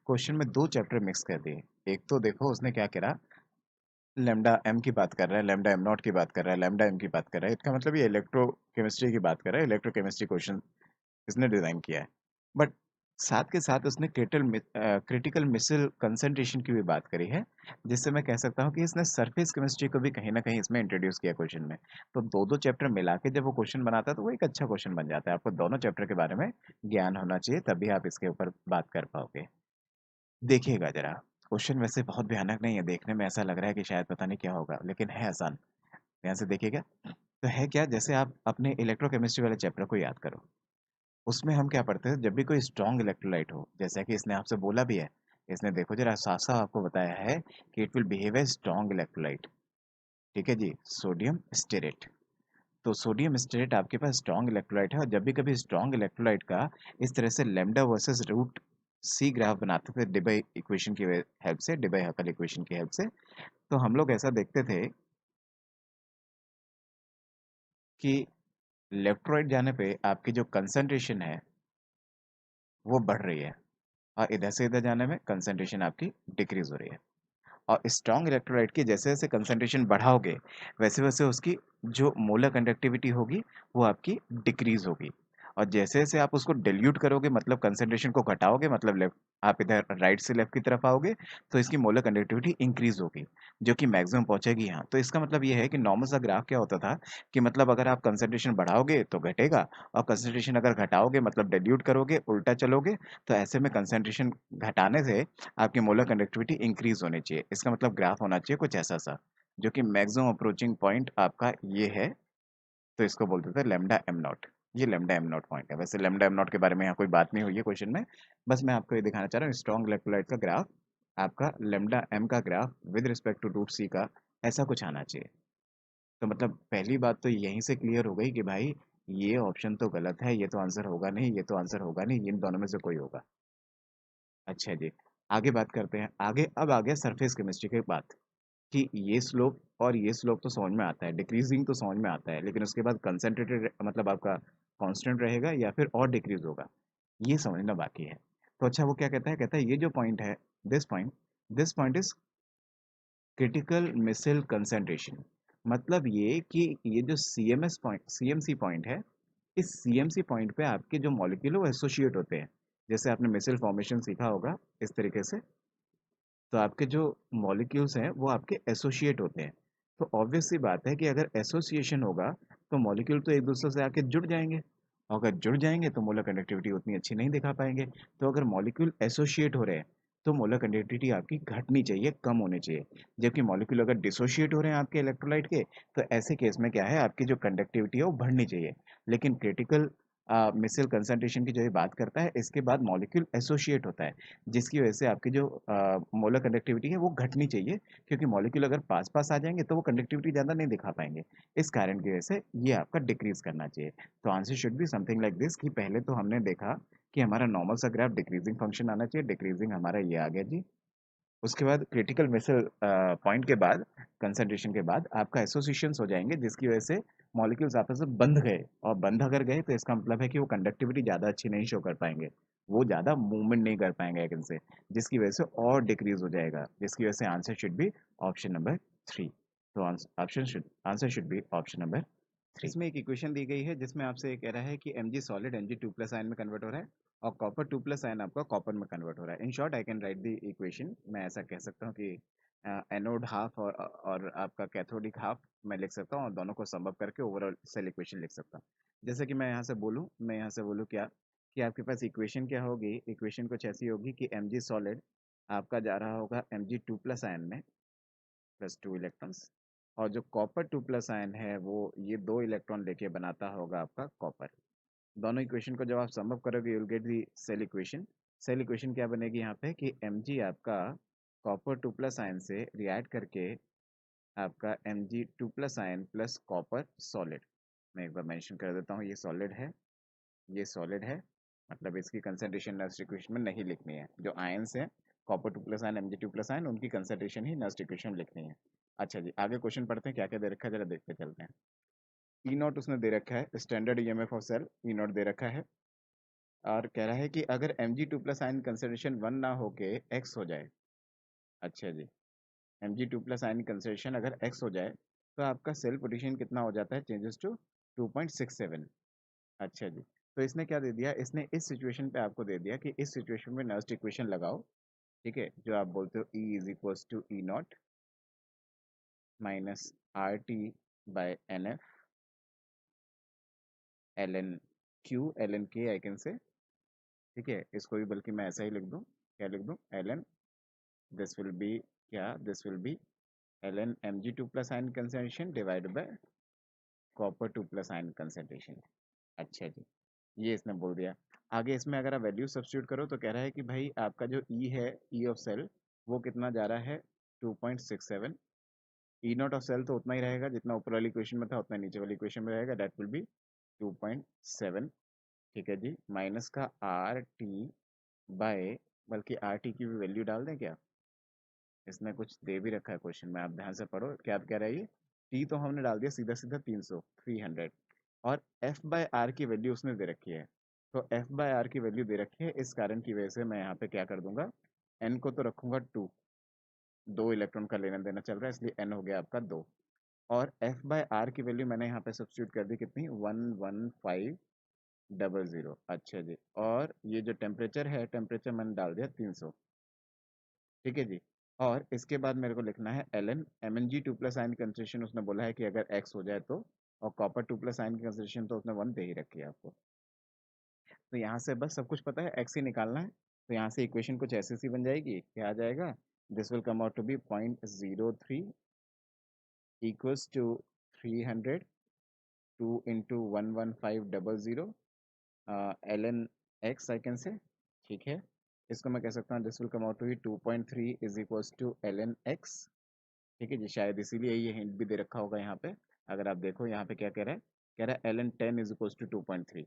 क्वेश्चन में दो चैप्टर मिक्स कर दिए। एक तो देखो उसने क्या करा, लैम्डा एम की बात कर रहा है, लैम्डा एम नॉट की बात कर रहा है, लैम्डा एम की बात कर रहा है, इसका मतलब ये इलेक्ट्रोकेमिस्ट्री की बात कर रहा है, इलेक्ट्रोकेमिस्ट्री क्वेश्चन इसने डिज़ाइन किया है। बट साथ के साथ उसने क्रिटिकल मिसल कंसंट्रेशन की भी बात करी है, जिससे मैं कह सकता हूँ कि इसने सरफेस केमिस्ट्री को भी कहीं ना कहीं इसमें इंट्रोड्यूस किया क्वेश्चन में। तो दो दो चैप्टर मिला के जब वो क्वेश्चन बनाता है तो वो एक अच्छा क्वेश्चन बन जाता है। आपको दोनों चैप्टर के बारे में ज्ञान होना चाहिए, तभी आप इसके ऊपर बात कर पाओगे। देखिएगा जरा, क्वेश्चन वैसे बहुत भयानक नहीं है, देखने में ऐसा लग रहा है कि शायद पता नहीं क्या होगा, लेकिन है आसान। ध्यान से देखिएगा। तो है क्या, जैसे आप अपने इलेक्ट्रोकेमिस्ट्री वाले चैप्टर को याद करो, उसमें हम क्या पढ़ते हैं, जब भी कोई स्ट्रॉन्ग इलेक्ट्रोलाइट हो, जैसा कि इसने आपसे बोला भी है, इसने देखो जरा साफ साफ आपको बताया है कि it will behave as strong electrolyte. ठीक है जी, सोडियम स्टेरेट। तो सोडियम स्टेरेट आपके पास स्ट्रॉन्ग इलेक्ट्रोलाइट है, और जब भी कभी स्ट्रॉन्ग इलेक्ट्रोलाइट का इस तरह से लैम्डा वर्सेस रूट सी ग्राफ बनाते थे डिबाई इक्वेशन की हेल्प से, डिबाई हकल इक्वेशन की हेल्प से, तो हम लोग ऐसा देखते थे कि इलेक्ट्रोलाइट जाने पे आपकी जो कंसंट्रेशन है वो बढ़ रही है, और इधर से इधर जाने में कंसंट्रेशन आपकी डिक्रीज हो रही है। और स्ट्रॉन्ग इलेक्ट्रोलाइट की जैसे जैसे कंसंट्रेशन बढ़ाओगे, वैसे वैसे उसकी जो मोलर कंडक्टिविटी होगी वो आपकी डिक्रीज होगी। और जैसे जैसे आप उसको डिल्यूट करोगे, मतलब कंसंट्रेशन को घटाओगे, मतलब लेफ्ट, आप इधर राइट से लेफ्ट की तरफ आओगे, तो इसकी मोलर कंडक्टिविटी इंक्रीज होगी, जो कि मैक्सिमम पहुंचेगी यहाँ। तो इसका मतलब ये है कि नॉर्मल सा ग्राफ क्या होता था, कि मतलब अगर आप कंसंट्रेशन बढ़ाओगे तो घटेगा, और कंसंट्रेशन अगर घटाओगे मतलब डिल्यूट करोगे, उल्टा चलोगे, तो ऐसे में कंसंट्रेशन घटाने से आपकी मोलर कंडक्टिविटी इंक्रीज होनी चाहिए। इसका मतलब ग्राफ होना चाहिए कुछ ऐसा सा, जो कि मैक्सिमम अप्रोचिंग पॉइंट आपका ये है, तो इसको बोलते थे लैम्डा एम नॉट। ये लैम्डा एम नॉट पॉइंट है। वैसे लैम्डा एम नॉट के बारे में यहाँ कोई बात नहीं हुई है क्वेश्चन में, बस मैं आपको ये दिखाना चाह रहा हूँ स्ट्रॉन्ग इलेक्ट्रोलाइट का ग्राफ, आपका लैम्डा एम का graph with respect to root C का ऐसा कुछ आना चाहिए। तो मतलब पहली बात तो यहीं से क्लियर हो गई कि भाई ये ऑप्शन तो गलत है, ये तो आंसर होगा नहीं, ये तो आंसर होगा नहीं, इन दोनों में से कोई होगा। अच्छा जी, आगे बात करते हैं। आगे अब आ गया सरफेस केमिस्ट्री की बात, कि ये स्लोप और ये स्लोप तो समझ में आता है, डिक्रीजिंग तो समझ में आता है, लेकिन उसके बाद कंसंट्रेटेड मतलब आपका कांस्टेंट रहेगा या फिर और डिक्रीज होगा, ये समझना बाकी है। तो अच्छा, वो क्या कहता है, कहता है ये जो पॉइंट है, this point is critical micelle concentration. मतलब ये कि ये जो सीएमएस पॉइंट, सीएमसी पॉइंट है, इस सीएमसी पॉइंट पे आपके जो मॉलिक्यूल है वो एसोसिएट होते हैं। जैसे आपने मिसल फॉर्मेशन सीखा होगा इस तरीके से, तो आपके जो मॉलिक्यूल्स हैं वो आपके एसोसिएट होते हैं। तो ऑब्वियस सी बात है कि अगर एसोसिएशन होगा तो मॉलिक्यूल तो एक दूसरे से आके जुड़ जाएंगे, और अगर जुड़ जाएंगे तो मोलर कंडक्टिविटी उतनी अच्छी नहीं दिखा पाएंगे। तो अगर मॉलिक्यूल एसोसिएट हो रहे हैं तो मोलर कंडक्टिविटी आपकी घटनी चाहिए, कम होनी चाहिए। जबकि मॉलिक्यूल अगर डिसोशिएट हो रहे हैं आपके इलेक्ट्रोलाइट के, तो ऐसे केस में क्या है, आपकी जो कंडक्टिविटी है वो बढ़नी चाहिए। लेकिन क्रिटिकल मिसल कंसंट्रेशन की जो ये बात करता है, इसके बाद मॉलिक्यूल एसोसिएट होता है, जिसकी वजह से आपकी जो मोलर कंडक्टिविटी है वो घटनी चाहिए, क्योंकि मॉलिक्यूल अगर पास पास आ जाएंगे तो वो कंडक्टिविटी ज़्यादा नहीं दिखा पाएंगे। इस कारण की वजह से ये आपका डिक्रीज करना चाहिए। तो answer should be something like this, कि पहले तो हमने देखा कि हमारा नॉर्मल सा ग्राफ डिक्रीजिंग फंक्शन आना चाहिए, डिक्रीजिंग हमारा ये आ गया जी। उसके बाद क्रिटिकल मिसल पॉइंट के बाद, कंसंट्रेशन के बाद आपका एसोसिएशंस हो जाएंगे, जिसकी वजह से मॉलिक्यूल्स आपस में बंध गए, और बंध अगर गए तो इसका मतलब है कि वो कंडक्टिविटी ज़्यादा अच्छी नहीं शो कर पाएंगे, वो ज़्यादा मूवमेंट नहीं कर पाएंगे एक इनसे, जिसकी वजह से और डिक्रीज हो जाएगा, जिसकी वजह से answer should be option number 3। तो answer should be option number 3। इसमें एक इक्वेशन दी गई है जिसमें आपसे ये कह रहा है कि Mg सॉलिड Mg2+ आयन में कन्वर्ट हो रहा है और कॉपर 2+ आयन आपका कॉपर में कन्वर्ट हो रहा है। In short I can write the equation, मैं ऐसा कह सकता हूँ कि एनोड हाफ और आपका कैथोडिक हाफ मैं लिख सकता हूँ और दोनों को सम अप करके ओवरऑल सेल इक्वेशन लिख सकता हूँ। जैसे कि मैं यहाँ से बोलूँ क्या कि आपके पास इक्वेशन क्या होगी, इक्वेशन कुछ ऐसी होगी कि Mg सॉलिड आपका जा रहा होगा Mg2+ आयन में +2 इलेक्ट्रॉन्स, और जो कॉपर 2+ आयन है वो ये 2 इलेक्ट्रॉन लेके बनाता होगा आपका कॉपर। दोनों इक्वेशन को जब आप सम अप करोगे you will get the cell equation. Cell equation क्या बनेगी यहाँ पे कि Mg आपका कॉपर 2+ आयन से रिएक्ट करके आपका Mg2+ ion plus copper solid, मैं एक बार मेंशन कर देता हूँ, ये सॉलिड है, ये सॉलिड है, मतलब इसकी कंसंट्रेशन नेक्स्ट इक्वेशन में नहीं लिखनी है। जो आयंस है कॉपर 2+ आयन Mg2+ आयन उनकी कंसंट्रेशन ही नेक्स्ट इक्वेशन में लिखनी है। अच्छा जी, आगे क्वेश्चन पढ़ते हैं, क्या क्या दे रखा है जरा देखते चलते हैं। ई नॉट उसने दे रखा है, standard EMF of cell E naught दे रखा है, और कह रहा है कि अगर Mg2+ आयन कंसंट्रेशन 1 ना होके x हो जाए। अच्छा जी, Mg2+ आयन कंसंट्रेशन अगर x हो जाए तो आपका सेल पोजीशन कितना हो जाता है, चेंजेस टू 2.67। अच्छा जी, तो इसने क्या दे दिया, इसने इस सिचुएशन पे आपको दे दिया कि इस सिचुएशन में नेक्स्ट इक्वेशन लगाओ, ठीक है, जो आप बोलते हो E is equals to E naught minus R T by N F L N Q L N K I can say, ठीक है, इसको भी बल्कि मैं ऐसा ही लिख दूँ, क्या लिख दूँ, L N, this will be क्या, this will be L N Mg2+ ion concentration divide by copper 2+ ion concentration. अच्छा जी, ये इसने बोल दिया। आगे इसमें अगर आप वैल्यू सब्स्टिट्यूट करो तो कह रहा है कि भाई आपका जो ई है, ई ऑफ सेल, वो कितना जा रहा है 2.67। ई नॉट ऑफ सेल तो उतना ही रहेगा जितना ऊपर वाली इक्वेशन में था, उतना नीचे वाली इक्वेशन में रहेगा, दैट विल बी 2.7, ठीक है जी, माइनस का आर टी बाय, बल्कि आर टी की भी वैल्यू डाल दें क्या, इसने कुछ दे भी रखा है क्वेश्चन में, आप ध्यान से पढ़ो क्या कह रहा है ये। टी तो हमने डाल दिया सीधा सीधा 300 और एफ बाय आर की वैल्यू उसने दे रखी है, तो एफ बाय आर की वैल्यू दे रखी है, इस कारण की वजह से मैं यहाँ पे क्या कर दूंगा, एन को तो रखूंगा 2, 2 इलेक्ट्रॉन का लेना देना चल रहा है इसलिए एन हो गया आपका 2, और एफ बाय आर की वैल्यू मैंने यहाँ पे सब्स्टिट्यूट कर दी कितनी, 11500। अच्छा जी, और ये जो टेम्परेचर है, टेम्परेचर मैंने डाल दिया 300, ठीक है जी, और इसके बाद मेरे को लिखना है L N Mg2+ ion concentration उसने बोला है कि अगर x हो जाए तो, और कॉपर 2+ आयन की कंसंट्रेशन तो उसने 1 दे ही रखी है आपको, तो यहाँ से बस सब कुछ पता है, x ही निकालना है। तो यहाँ से इक्वेशन कुछ ऐसी सी बन जाएगी, क्या आ जाएगा, this will come out to be 0.03 equals to 300 2 into 11500 L N X I can say, ठीक है, इसको मैं कह सकता हूँ this will come out to be 2.3 is equals to L N X, ठीक है जी, शायद इसीलिए ये हिंट भी दे रखा होगा यहाँ पे। अगर आप देखो यहाँ पे क्या कह रहा है L N 10 is equals to 2.3,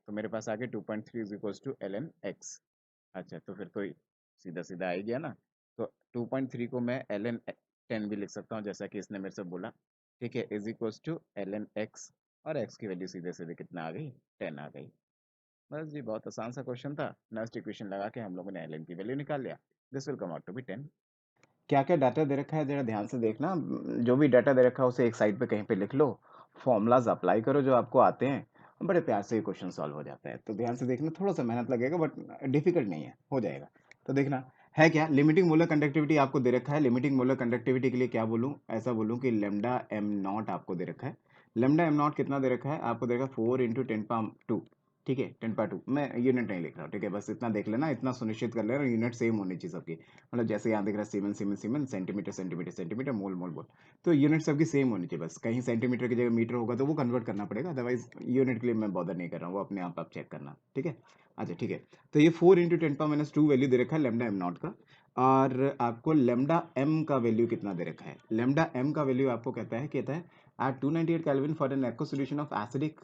तो मेरे पास आगे 2.3 is equals to L N X. अच्छा, तो फिर तो सीधा सीधा आ ही गया ना, तो 2.3 को मैं एल एन 10 भी लिख सकता हूँ जैसा कि इसने मेरे से बोला, ठीक है, is equals to L N X, और एक्स की वैल्यू सीधे सीधे कितना आ गई, 10 आ गई। बस जी, बहुत आसान सा क्वेश्चन था, नेक्स्ट इक्वेशन लगा के हम लोगों ने एल एन की वैल्यू निकाल लिया, this will come out to be 10। क्या क्या डाटा दे रखा है जरा ध्यान से देखना, जो भी डाटा दे रखा है उसे एक साइड पे कहीं पे लिख लो, फॉर्मूलाज अप्लाई करो जो आपको आते हैं, बड़े प्यार से ये क्वेश्चन सॉल्व हो जाता है। तो ध्यान से देखना, थोड़ा सा मेहनत लगेगा बट डिफिकल्ट नहीं है, हो जाएगा। तो देखना है क्या, लिमिटिंग मोलर कंडक्टिविटी आपको दे रखा है, लिमिटिंग मोलर कंडक्टिविटी के लिए क्या बोलूँ, ऐसा बोलूँ कि लेमडा एम नॉट आपको दे रखा है। लेमडा एम नॉट कितना दे रखा है आपको, दे रखा है 4 इंटू 10⁻², ठीक है, 10⁻², मैं यूनिट नहीं लिख रहा हूँ, ठीक है, बस इतना देख लेना, इतना सुनिश्चित कर लेना, यूनिट सेम होनी चाहिए सबकी, मतलब जैसे यहाँ दिख रहा है सीमेन सीमेन सीमेन, सेंटीमीटर सेंटीमीटर सेंटीमीटर, मोल मोल मोल, तो यूनिट सबकी सेम होनी चाहिए, बस कहीं सेंटीमीटर की जगह मीटर होगा तो वो कन्वर्ट करना पड़ेगा, अदरवाइज यूनिट के लिए मैं बॉदर नहीं कर रहा हूँ, वो अपने आप चेक करना, ठीक है। अच्छा ठीक है, तो ये 4 इंटू 10⁻² वैल्यू दे रखा है लेमडा एम नॉट का, और आपको लेमडा एम का वैल्यू कितना दे रखा है, लेमडा एम का वैल्यू आपको कहता है at 298 Kelvin for an aqueous solution of acidic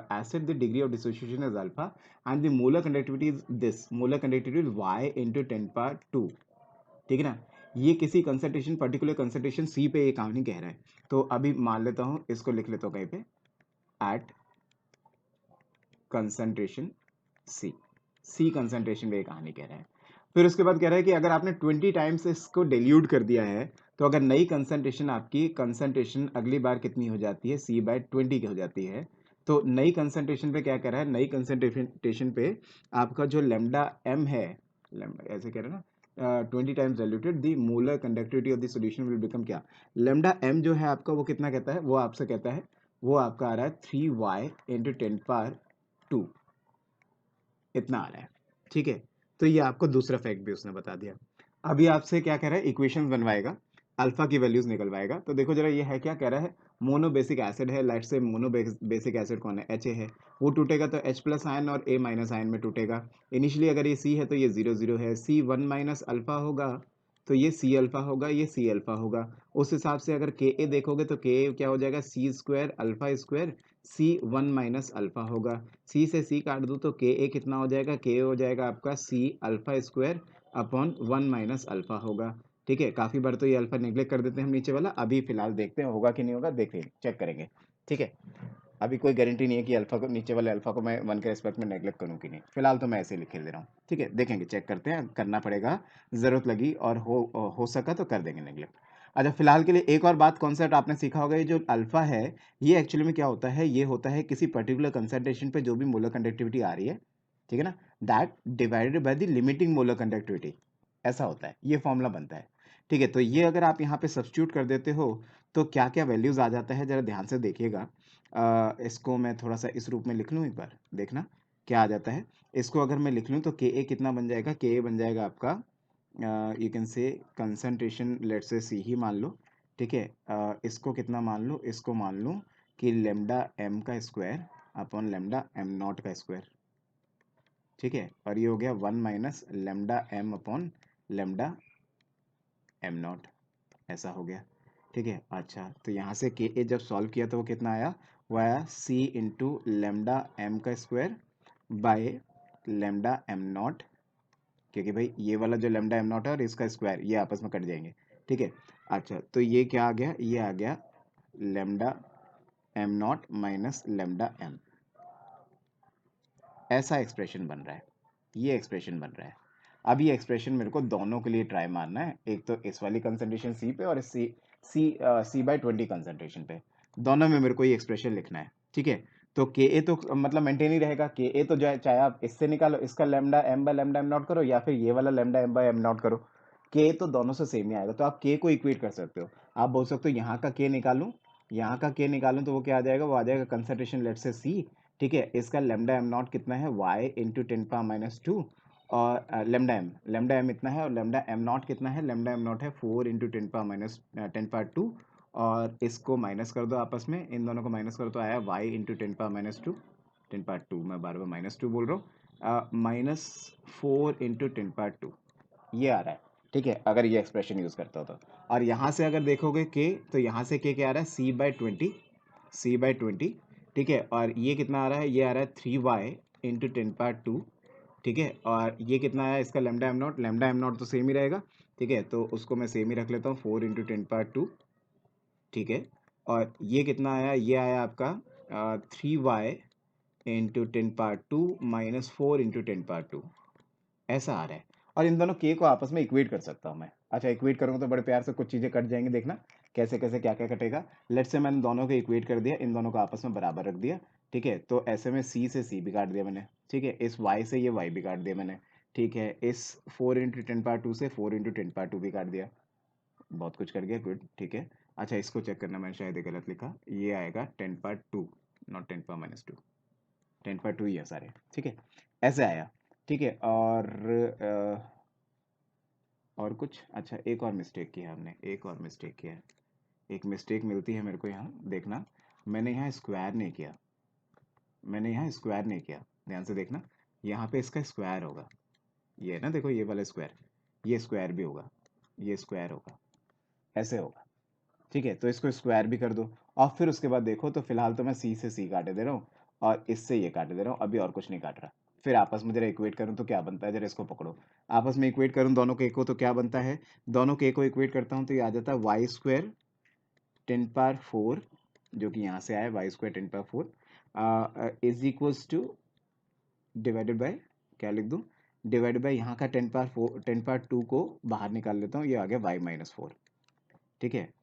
acid the degree of dissociation is alpha and the molar conductivity is this, molar conductivity is y into 10⁻², ठीक है ना। ये किसी कंसंट्रेशन, पर्टिकुलर कंसंट्रेशन सी पे ये कहानी कह रहा है, तो अभी मान लेता हूँ, इसको लिख लेता हूँ कहीं पे, एट कंसंट्रेशन सी, सी कंसंट्रेशन पे ये कहानी कह रहा है। फिर उसके बाद कह रहा है कि अगर आपने 20 टाइम्स इसको डिल्यूट कर दिया है तो अगर नई कंसंट्रेशन, आपकी कंसंट्रेशन अगली बार कितनी हो जाती है, C/20 की हो जाती है। तो नई कंसंट्रेशन पे क्या कह रहा है, नई कंसंट्रेशन पे आपका जो लेमडा एम है, ऐसे कह रहे हैं ना, 20 times diluted the molar conductivity of the solution will become क्या, लेमडा एम जो है आपका वो कितना कहता है, वो आपसे कहता है, वो आपका आ रहा है 3y × 10⁻², इतना आ रहा है। ठीक है, तो ये आपको दूसरा फैक्ट भी उसने बता दिया। अभी आपसे क्या कह रहा है, इक्वेशंस बनवाएगा, अल्फा की वैल्यूज निकलवाएगा। तो देखो जरा ये है, क्या कह रहा है, मोनो बेसिक एसिड है, let's say mono basic acid कौन है, एच है, वो टूटेगा तो H प्लस आयन और A माइनस आयन में टूटेगा। इनिशियली अगर ये C है तो ये 0 0 है, C1 माइनस अल्फा होगा तो ये C अल्फा होगा, ये C अल्फा होगा। उस हिसाब से अगर Ka देखोगे तो Ka क्या हो जाएगा, C² alpha square C1 minus alpha होगा। C से C काट दूँ तो Ka कितना हो जाएगा, Ka हो जाएगा आपका C alpha square upon 1 minus alpha होगा। ठीक है, काफ़ी बार तो ये अल्फा नेग्लेक्ट कर देते हैं हम नीचे वाला, अभी फिलहाल देखते हैं होगा कि नहीं होगा, देखेंगे, चेक करेंगे। ठीक है, अभी कोई गारंटी नहीं है कि अल्फा को, नीचे वाले अल्फा को मैं 1 के रिस्पेक्ट में नेग्लेक्ट करूँ कि नहीं, फिलहाल तो मैं ऐसे ही लिख दे रहा हूँ। ठीक है, देखेंगे, चेक करते हैं, करना पड़ेगा, ज़रूरत लगी और हो सका तो कर देंगे नेग्लेक्ट। अच्छा, फिलहाल के लिए एक और बात, कॉन्सेप्ट आपने सीखा होगा, ये जो अल्फा है ये एक्चुअली में क्या होता है, ये होता है किसी पर्टिकुलर कंसंट्रेशन पे जो भी मोलर कंडक्टिविटी आ रही है, ठीक है ना, that divided by the limiting molar conductivity, ऐसा होता है, ये फॉर्मूला बनता है। ठीक है, तो ये अगर आप यहाँ पे सब्स्टिट्यूट कर देते हो तो क्या क्या वैल्यूज आ जाता है, जरा ध्यान से देखिएगा। इसको मैं थोड़ा सा इस रूप में लिख लूँ, एक बार देखना क्या आ जाता है। इसको अगर मैं लिख लूँ तो Ka कितना बन जाएगा, Ka बन जाएगा आपका, यू कैन से कंसंट्रेशन लेट्स से C ही मान लो। ठीक है, इसको कितना मान लो, इसको मान लूँ कि लेमडा m का स्क्वायर अपॉन लेमडा m0 का स्क्वायर। ठीक है, और ये हो गया 1 minus lambda m upon lambda m0, ऐसा हो गया। ठीक है, अच्छा, तो यहाँ से Ka जब सॉल्व किया तो वो कितना आया, वो आया C इंटू लेमडा एम का स्क्वायर बाय लेमडा m0, क्योंकि भाई ये वाला जो लेमडा m0 है और इसका स्क्वायर ये आपस में कट जाएंगे। ठीक है, अच्छा, तो ये क्या आ गया, ये आ गया lambda m0 minus lambda m, ऐसा एक्सप्रेशन बन रहा है, ये एक्सप्रेशन बन रहा है। अब ये एक्सप्रेशन मेरे को दोनों के लिए ट्राई मारना है, एक तो इस वाली कंसंट्रेशन C पे और C/20 कंसंट्रेशन पे, दोनों में मेरे को ये एक्सप्रेशन लिखना है। ठीक है, तो Ka तो मतलब मेंटेन ही रहेगा, Ka तो चाहे आप इससे निकालो, इसका lambda m by lambda m0 करो या फिर ये वाला लेमडा m बाय m0 करो, K तो दोनों से सेम ही आएगा। तो आप K को इक्वेट कर सकते हो, आप बोल सकते हो यहाँ का K निकालूं, यहाँ का K निकालूं तो वो क्या आ जाएगा, वो आ जाएगा कंसंट्रेशन लेट से C। ठीक है, इसका लेमडा m0 कितना है, y इंटू 10⁻², और लेमडा m इतना है और लेमडा m0 कितना है, लेमडा m0 है 4 इंटू 10⁻², और इसको माइनस कर दो, आपस में इन दोनों को माइनस करो तो आया y इंटू 10⁻², 10⁻², मैं बार बार -2 बोल रहा हूँ, -4 इंटू 10⁻², ये आ रहा है। ठीक है, अगर ये एक्सप्रेशन यूज़ करता हो तो, और यहाँ से अगर देखोगे K, तो यहाँ से K क्या आ रहा है, C/20। ठीक है, और ये कितना आ रहा है, ये आ रहा है 3y इंटू 10⁻²। ठीक है, और ये कितना आया, इसका लेमडा m0 तो सेम ही रहेगा। ठीक है, तो उसको मैं सेम ही रख लेता हूँ, 4 इंटू 10⁻²। ठीक है, और ये कितना आया, ये आया आपका 3y इंटू 10⁻² माइनस 4 इंटू 10⁻², ऐसा आ रहा है। और इन दोनों K को आपस में इक्वेट कर सकता हूँ मैं। अच्छा, इक्वेट करूँगा तो बड़े प्यार से कुछ चीज़ें कट जाएंगी, देखना कैसे कैसे क्या क्या कटेगा। लेट्स से मैंने दोनों को इक्वेट कर दिया, इन दोनों को आपस में बराबर रख दिया। ठीक है, तो ऐसे में C से C भी काट दिया मैंने। ठीक है, इस Y से ये Y भी काट दिया मैंने। ठीक है, इस 4 इंटू 10⁻² से 4 इंटू 10⁻² भी काट दिया। बहुत कुछ कर गया, गुड। ठीक है, अच्छा, इसको चेक करना, मैंने शायद ये गलत लिखा, ये आएगा 10⁻², नॉट 10⁻², 10⁻² ही है सारे। ठीक है, ऐसे आया। ठीक है, और कुछ, अच्छा, एक और मिस्टेक किया हमने, एक और मिस्टेक किया है, एक मिस्टेक मिलती है मेरे को यहाँ, देखना, मैंने यहाँ स्क्वायर नहीं किया, मैंने यहाँ स्क्वायर नहीं किया, ध्यान से देखना, यहाँ पे इसका स्क्वायर होगा, ये है ना, देखो ये वाला स्क्वायर, ये स्क्वायर भी होगा, ये स्क्वायर होगा, ऐसे होगा। ठीक है, तो इसको स्क्वायर भी कर दो, और फिर उसके बाद देखो, तो फिलहाल तो मैं C से C काटे दे रहा हूँ और इससे ये काटे दे रहा हूँ, अभी और कुछ नहीं काट रहा। फिर आपस में जरा इक्वेट करूँ तो क्या बनता है, जरा इसको पकड़ो, आपस में इक्वेट करूँ दोनों के को तो क्या बनता है, दोनों के को इक्वेट करता हूँ तो ये आ जाता है y² 10⁻4, जो कि यहाँ से आया y² 10⁻4 is equals two divided by, क्या लिख दूँ, डिवाइड बाय यहाँ का 10 पावर 2 को बाहर निकाल लेता हूँ, ये आ गया y-4, ठीक है,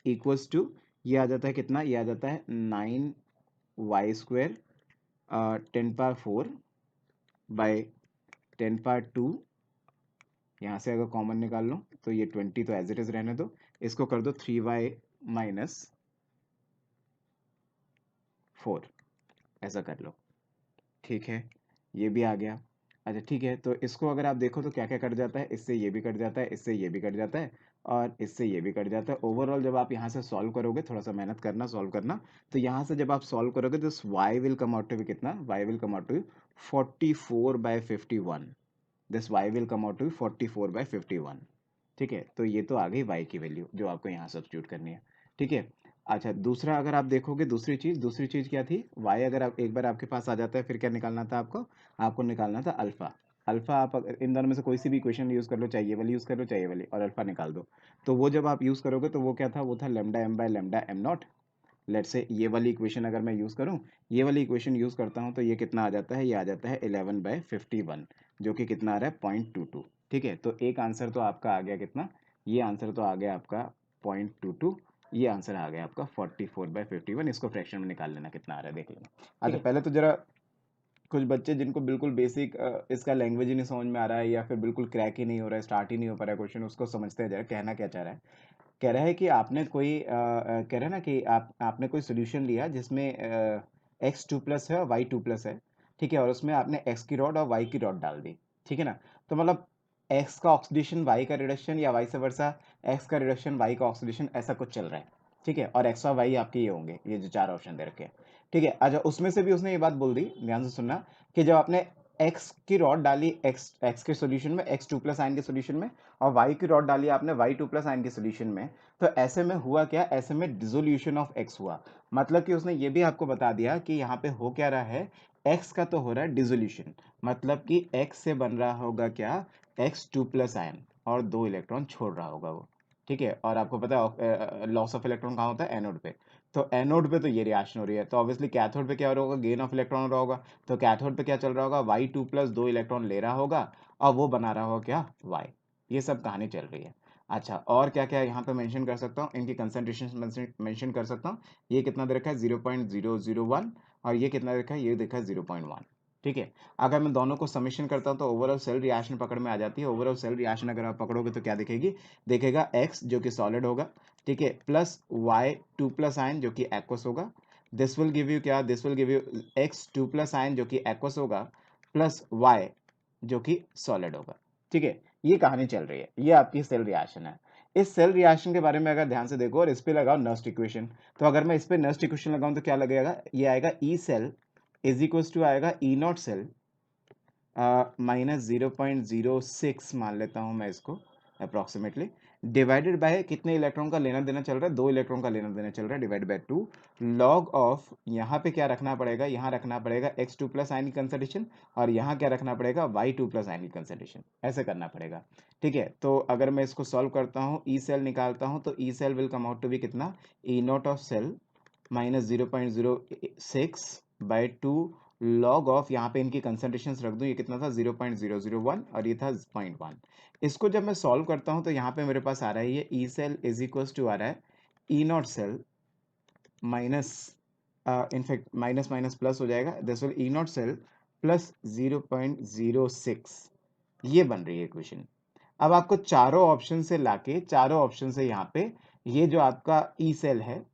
इक्वल्स टू ये आ जाता है कितना, ये आ जाता है 9y² 10 पावर 4 बाय 10 पावर 2, यहाँ से अगर कॉमन निकाल लो तो ये 20 तो एज इट इज रहने दो, इसको कर दो 3y-4, ऐसा कर लो, ठीक है, ये भी आ गया। अच्छा ठीक है, तो इसको अगर आप देखो तो क्या क्या कट जाता है, इससे ये भी कट जाता है, इससे ये भी कट जाता है, और इससे ये भी कट जाता है। ओवरऑल जब आप यहाँ से सॉल्व करोगे, थोड़ा सा मेहनत करना सॉल्व करना, तो यहाँ से जब आप सॉल्व करोगे तो y will come out to be कितना, y will come out to be 44/51, this y will come out to be 44/51, ठीक है, तो ये तो आ गई y की वैल्यू जो आपको यहाँ सब्स्टिट्यूट करनी है, ठीक है। अच्छा दूसरा अगर आप देखोगे, दूसरी चीज़ क्या थी, y अगर आप एक बार आपके पास आ जाता है फिर क्या निकालना था आपको निकालना था अल्फा। अल्फा आप इन दोनों में से कोई सी भी इक्वेशन यूज़ कर लो, चाहिए वाली यूज़ कर लो, चाहिए वाली, और अल्फा निकाल दो। तो वो जब आप यूज़ करोगे तो वो क्या था, वो था lambda m by lambda m not. Let's say ये वाली इक्वेशन अगर मैं यूज़ करूँ, ये वाली इक्वेशन यूज़ करता हूँ तो ये कितना आ जाता है, ये आ जाता है 11/51, जो कि कितना आ रहा है 0.22, ठीक है। तो एक आंसर तो आपका आ गया कितना, ये आंसर तो आ गया आपका 0.22, ये आंसर आ गया आपका 44/51। इसको फ्रैक्शन में निकाल लेना कितना आ रहा है देख लेना। अच्छा पहले तो जरा कुछ बच्चे जिनको बिल्कुल बेसिक इसका लैंग्वेज ही नहीं समझ में आ रहा है, या फिर बिल्कुल क्रैक ही नहीं हो रहा है, स्टार्ट ही नहीं हो पा रहा है क्वेश्चन, उसको समझते हैं जरा कहना क्या चाह रहा है। कह रहा है कि आपने कोई कह रहा है ना कि आपने कोई सोल्यूशन लिया जिसमें x2+ है और y2+ है, ठीक है, और उसमें आपने x की रॉड और y की रॉड डाल दी, ठीक है ना। तो मतलब x का ऑक्सीडेशन y का रिडक्शन, या वाइस वर्सा x का रिडक्शन y का ऑक्सीडेशन, ऐसा कुछ चल रहा है, ठीक है, और x और y आपके ये होंगे, ये जो 4 ऑप्शन दे रखे हैं, ठीक है। अच्छा उसमें से भी उसने ये बात बोल दी, ध्यान से सुनना, कि जब आपने x की रॉड डाली x के सॉल्यूशन में, x2+ आयन के सॉल्यूशन में, और y की रॉड डाली आपने y2+ आयन के सॉल्यूशन में, तो ऐसे में हुआ क्या, ऐसे में डिसोल्यूशन ऑफ x हुआ। मतलब कि उसने ये भी आपको बता दिया कि यहाँ पे हो क्या रहा है, x का तो हो रहा है डिसोल्यूशन, मतलब कि x से बन रहा होगा क्या, x2+ आयन, और 2 इलेक्ट्रॉन छोड़ रहा होगा वो, ठीक है। और आपको पता है लॉस ऑफ इलेक्ट्रॉन कहाँ होता है, एनोड पे। तो एनोड पे तो ये रिएक्शन हो रही है, तो ऑब्वियसली कैथोड पे क्या हो रहा होगा, गेन ऑफ इलेक्ट्रॉन हो रहा होगा। तो कैथोड पे क्या चल रहा होगा, y2+ 2 इलेक्ट्रॉन ले रहा होगा, और वो बना रहा होगा क्या, y। ये सब कहानी चल रही है। अच्छा और क्या क्या यहाँ पे मेंशन कर सकता हूँ, इनकी कंसंट्रेशन मेंशन कर सकता हूँ। ये कितना दे रखा है 0.001, और ये कितना दे रखा है, ये देखा है 0.1, ठीक है। अगर मैं दोनों को समेशन करता हूँ तो ओवरऑल सेल रिएक्शन पकड़ में आ जाती है। ओवरऑल सेल रिएक्शन अगर आप पकड़ोगे तो क्या दिखेगी, देखेगा x जो कि सॉलिड होगा, ठीक है, प्लस y2+ आयन जो कि एक्वस होगा। दिस विल गिव यू क्या, this will give you x2+ ion जो कि एक्वस होगा, प्लस y जो कि सॉलिड होगा, ठीक है। ये कहानी चल रही है, ये आपकी सेल रिएक्शन है। इस सेल रिएक्शन के बारे में अगर ध्यान से देखो और इस पे लगाओ नस्ट इक्वेशन, तो अगर मैं इस पे नस्ट इक्वेशन लगाऊं तो क्या लगेगा, ये आएगा E cell is equals to आएगा ई नॉट सेल -0.06 मान लेता हूं मैं इसको अप्रोक्सीमेटली, डिवाइडेड बाय कितने इलेक्ट्रॉन का लेना देना चल रहा है, 2 इलेक्ट्रॉन का लेना देना चल रहा है, डिवाइड बाय 2 लॉग ऑफ, यहाँ पे क्या रखना पड़ेगा, यहाँ रखना पड़ेगा x2+ आयन की कंसंट्रेशन, और यहाँ क्या रखना पड़ेगा, y2+ आयन की कंसंट्रेशन, ऐसे करना पड़ेगा, ठीक है। तो अगर मैं इसको सॉल्व करता हूँ, ई सेल निकालता हूँ, तो E cell will come out to be कितना, E naught of cell -0.06/2 log of, यहाँ पे इनकी कंसंट्रेशंस रख दूं, ये कितना था 0.001 और ये था 0.1। इसको जब मैं सॉल्व करता हूँ तो यहाँ पे मेरे पास आ रहा है ये E cell is equals to आ रहा है E naught cell minus, in fact minus minus plus हो जाएगा, this will E naught cell plus 0.06, ये बन रही है इक्वेशन। अब आपको चारों ऑप्शन से लाके, चारों ऑप्शन से यहाँ पे ये जो आपका ई सेल है,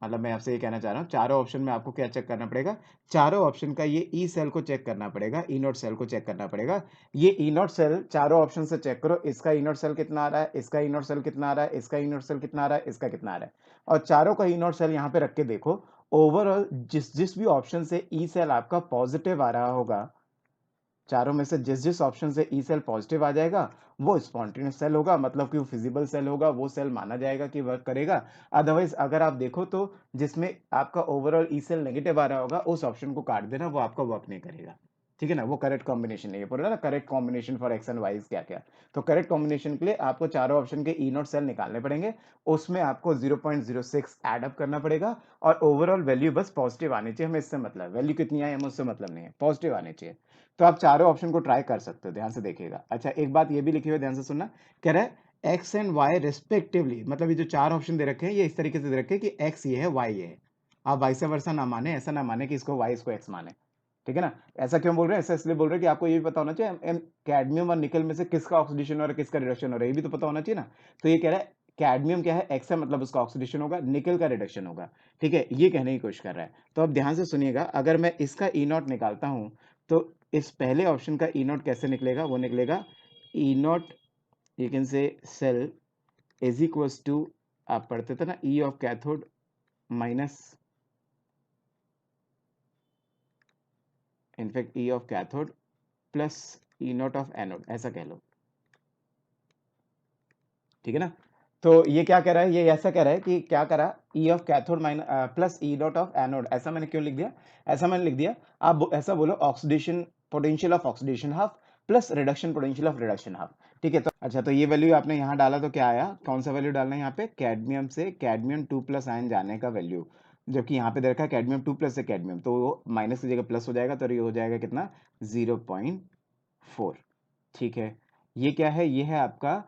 मतलब मैं आपसे ये कहना चाह रहा हूँ चारों ऑप्शन में आपको क्या चेक करना पड़ेगा, चारों ऑप्शन का ये ई सेल को चेक करना पड़ेगा, ई नॉट सेल को चेक करना पड़ेगा। ये ई नॉट सेल चारों ऑप्शन से चेक करो, इसका ई नॉट सेल कितना आ रहा है, इसका ई नॉट सेल कितना आ रहा है, इसका ई नॉट सेल कितना आ रहा है, इसका कितना आ रहा है, और चारों का ई नॉट सेल यहाँ पे रख के देखो। ओवरऑल जिस जिस भी ऑप्शन से ई सेल आपका पॉजिटिव आ रहा होगा, चारों में से जिस जिस ऑप्शन से ई सेल पॉजिटिव आ जाएगा वो स्पॉन्टेनियस सेल होगा, मतलब कि वो फिजिबल सेल होगा, वो सेल माना जाएगा कि वर्क करेगा। अदरवाइज अगर आप देखो तो जिसमें आपका ओवरऑल ई सेल नेगेटिव आ रहा होगा उस ऑप्शन को काट देना, वो आपका वर्क नहीं करेगा, ठीक है ना। वो करेक्ट कॉम्बिनेशन नहीं है, बोल रहा ना correct combination for x and wise क्या क्या। तो करेक्ट कॉम्बिनेशन के लिए आपको चारों ऑप्शन के ई नॉट सेल निकालने पड़ेंगे, उसमें आपको 0.06 एड अप करना पड़ेगा, और ओवरऑल वैल्यू बस पॉजिटिव आनी चाहिए, हमें इससे मतलब, वैल्यू कितनी आई हमें उससे मतलब नहीं है, पॉजिटिव आनी चाहिए। तो आप चारों ऑप्शन को ट्राई कर सकते हो, ध्यान से देखिएगा। अच्छा, एक बात ये भी लिखी हुई है, ध्यान से सुनना। कह रहा है एक्स एंड वाई रिस्पेक्टिवली, मतलब ये जो चार ऑप्शन दे रखे हैं ये इस तरीके से दे रखे हैं कि एक्स ये है, वाई ये है। आप वाइस वर्सा ना माने, ऐसा ना माने कि इसको वाई इसको एक्स माने, ठीक है ना। ऐसा क्यों बोल रहे हैं? ऐसा इसलिए बोल रहे हैं कि आपको ये भी पता होना चाहिए कैडमियम और निकल में से किसका ऑक्सीडेशन हो रहा है, किसका रिडक्शन हो रहा है, ये भी तो पता होना चाहिए ना। तो ये कह रहा है कैडमियम क्या है, एक्स है, मतलब उसका ऑक्सीडेशन होगा, निकल का रिडक्शन होगा, ठीक है, ये कहने की कोशिश कर रहा है। तो अब ध्यान से सुनिएगा, अगर मैं इसका ई नॉट निकालता हूं तो इस पहले ऑप्शन का ई नॉट कैसे निकलेगा? वो निकलेगा E naught, you can say cell is equals to, आप पढ़ते थे ना, E of cathode minus, in fact E of cathode plus E naught of anode, ऐसा कह लो, ठीक है ना। तो ये क्या कह रहा है? ये ऐसा कह रहा है कि क्या करा, ई of cathode minus plus E naught of anode. ऐसा मैंने क्यों लिख दिया? ऐसा मैंने लिख दिया, आप ऐसा बोलो, oxidation potential of oxidation half plus reduction potential of reduction half, ठीक है। तो अच्छा, तो ये वैल्यू आपने यहाँ डाला तो क्या आया? कौन सा वैल्यू डालना है यहाँ पे? कैडमियम से कैडमियम 2+ आयन जाने का वैल्यू, जबकि यहाँ पे दे रखा है कैडमियम 2+ से कैडमियम, तो वो माइनस की जगह प्लस हो जाएगा, तो ये हो जाएगा कितना? 0.4, ठीक है। ये क्या है? ये है आपका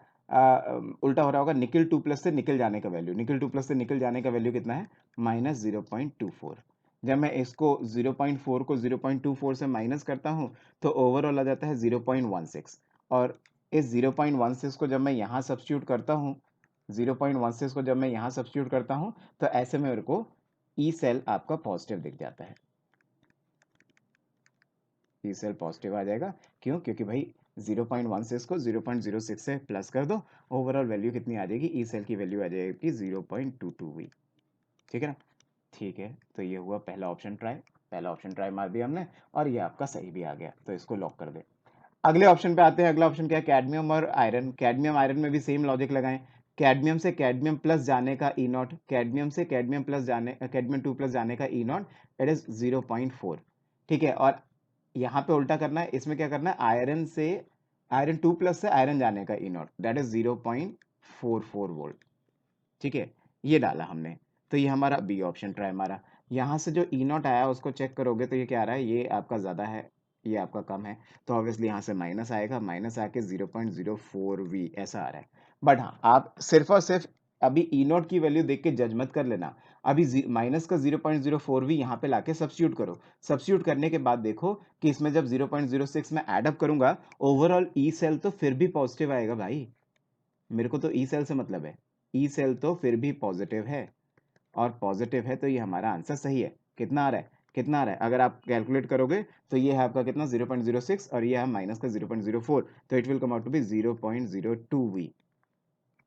उल्टा हो रहा होगा, निकल 2+ से निकल जाने का वैल्यू, निकल 2+ से निकल जाने का वैल्यू कितना है? -0.24। जब मैं इसको 0.4 को 0.24 से माइनस करता हूं तो ओवरऑल आ जाता है 0.16, और इस 0.16 को जब मैं यहाँ सब्स्टिट्यूट करता हूँ, 0.16 को जब मैं यहाँ सब्स्टिट्यूट करता हूँ तो ऐसे में मेरे को ई सेल आपका पॉजिटिव दिख जाता है, ई सेल पॉजिटिव आ जाएगा। क्यों? क्योंकि भाई 0.16 को 0.06 से प्लस कर दो, ओवरऑल वैल्यू कितनी आ जाएगी? ई सेल की वैल्यू आ जाएगी 0.22V, ठीक है ना। ठीक है, तो ये हुआ पहला ऑप्शन ट्राई, पहला ऑप्शन ट्राई मार दिया हमने, और ये आपका सही भी आ गया, तो इसको लॉक कर दे। अगले ऑप्शन पे आते हैं। अगला ऑप्शन क्या है? कैडमियम और आयरन। कैडमियम आयरन में भी सेम लॉजिक लगाएं। कैडमियम से कैडमियम प्लस जाने का ई नॉट, कैडमियम से कैडमियम प्लस जाने, कैडमियम 2+ जाने का ई नॉट, इट इज 0.4, ठीक है। और यहाँ पे उल्टा करना है, इसमें क्या करना है? आयरन से, आयरन 2+ से आयरन जाने का ई नॉट, दैट इज 0.44 वोल्ट, ठीक है। ये डाला हमने, तो ये हमारा बी ऑप्शन ट्राई मारा। यहाँ से जो ई नॉट आया उसको चेक करोगे तो ये क्या आ रहा है? ये आपका ज़्यादा है, ये आपका कम है, तो ऑब्वियसली यहाँ से माइनस आएगा, माइनस आके 0.04V ऐसा आ रहा है। बट हाँ, आप सिर्फ और सिर्फ अभी ई नॉट की वैल्यू देख के जज मत कर लेना। अभी माइनस का 0.04V यहाँ पे लाके सब्स्टिट्यूट करो। सब्स्टिट्यूट करने के बाद देखो कि इसमें जब 0.06 में एड अप करूंगा, ओवरऑल ई सेल तो फिर भी पॉजिटिव आएगा भाई। मेरे को तो ई सेल से मतलब है, ई सेल तो फिर भी पॉजिटिव है, और पॉजिटिव है तो ये हमारा आंसर सही है। कितना आ रहा है? कितना आ रहा है? अगर आप कैलकुलेट करोगे तो ये है आपका कितना? 0.06, और ये है माइनस का 0.04, तो it will come out to be 0.02V,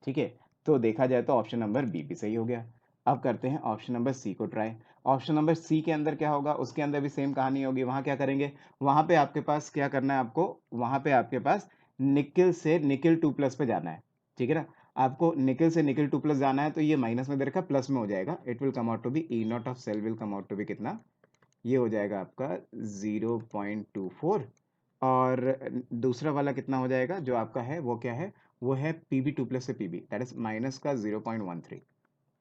ठीक है। तो देखा जाए तो ऑप्शन नंबर बी भी सही हो गया। अब करते हैं ऑप्शन नंबर सी को ट्राई। ऑप्शन नंबर सी के अंदर क्या होगा? उसके अंदर भी सेम कहानी होगी। वहां क्या करेंगे? वहां पे आपके पास क्या करना है आपको? वहां पे आपके पास निकल से निकल 2+ पे जाना है, ठीक है ना। आपको निकल से निकल 2+ जाना है, तो ये माइनस में दे रखा, प्लस में हो जाएगा, it will come out to be E naught of cell will come out to be कितना? ये हो जाएगा आपका 0.24, और दूसरा वाला कितना हो जाएगा जो आपका है? वो क्या है? वो है Pb 2+ से Pb, दैट इज माइनस का 0.13।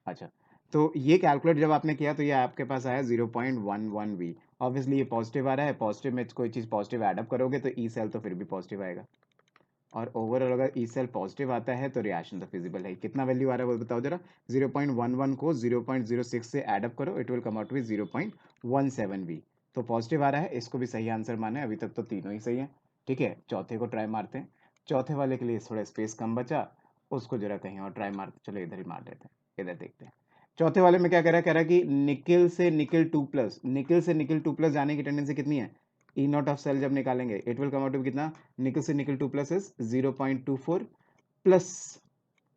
अच्छा, तो ये कैलकुलेट जब आपने किया तो ये आपके पास आया 0.11V। ऑब्वियसली ये पॉजिटिव आ रहा है, पॉजिटिव में कोई चीज़ पॉजिटिव एडअप करोगे तो ई सेल तो फिर भी पॉजिटिव आएगा, और ओवरऑल अगर ई सेल पॉजिटिव आता है तो रिएक्शन तो फिजिबल है। कितना वैल्यू आ रहा है वो बताओ जरा? 0.11 को 0.06 से एडअप करो, it will come out with 0.17V। तो पॉजिटिव आ रहा है, इसको भी सही आंसर माने। अभी तक तो तीनों ही सही है, ठीक है। चौथे को ट्राई मारते हैं। चौथे वाले के लिए थोड़ा स्पेस कम बचा, उसको जरा कहीं और ट्राई मारते, चलो इधर ही मार देते हैं, इधर देखते हैं। चौथे वाले में क्या कह रहा है? कह रहा है कि निकल से निकल 2+, निकल से निकल 2+ जाने की टेंडेंसी कितनी है? ई नॉट ऑफ सेल जब निकालेंगे, it will come out to कितना? निकल से निकल 2+ इज 0.24 प्लस,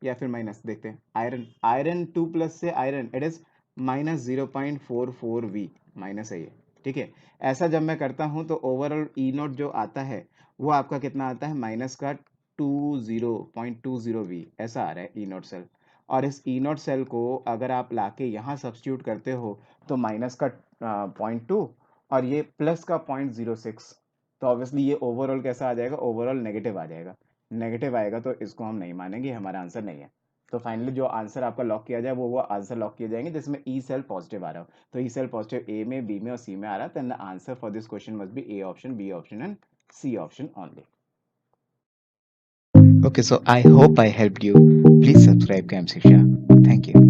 या फिर माइनस, देखते हैं। आयरन, आयरन 2+ से iron, it is -0.44V, minus है ये, ठीक है। ऐसा जब मैं करता हूं तो ओवरऑल ई नॉट जो आता है वो आपका कितना आता है? माइनस का 0.20V ऐसा आ रहा है ई नॉट सेल। और इस ई नॉट सेल को अगर आप लाके यहाँ सब्स्टिट्यूट करते हो तो माइनस का 0.2 और ये प्लस का 0.06, तो ऑब्वियसली ये ओवरऑल कैसा आ जाएगा? ओवरऑल नेगेटिव आ जाएगा। नेगेटिव आएगा तो इसको हम नहीं मानेंगे, हमारा आंसर नहीं है। तो फाइनली जो आंसर आपका लॉक किया जाए वो आंसर लॉक किए जाएंगे जिसमें ई सेल पॉजिटिव आ रहा हो। तो ई सेल पॉजिटिव ए में, बी में और सी में आ रहा है, then the answer for this question must be A option, B option and C option only. Okay, so I hope I helped you. Please subscribe Camp Shiksha. Thank you.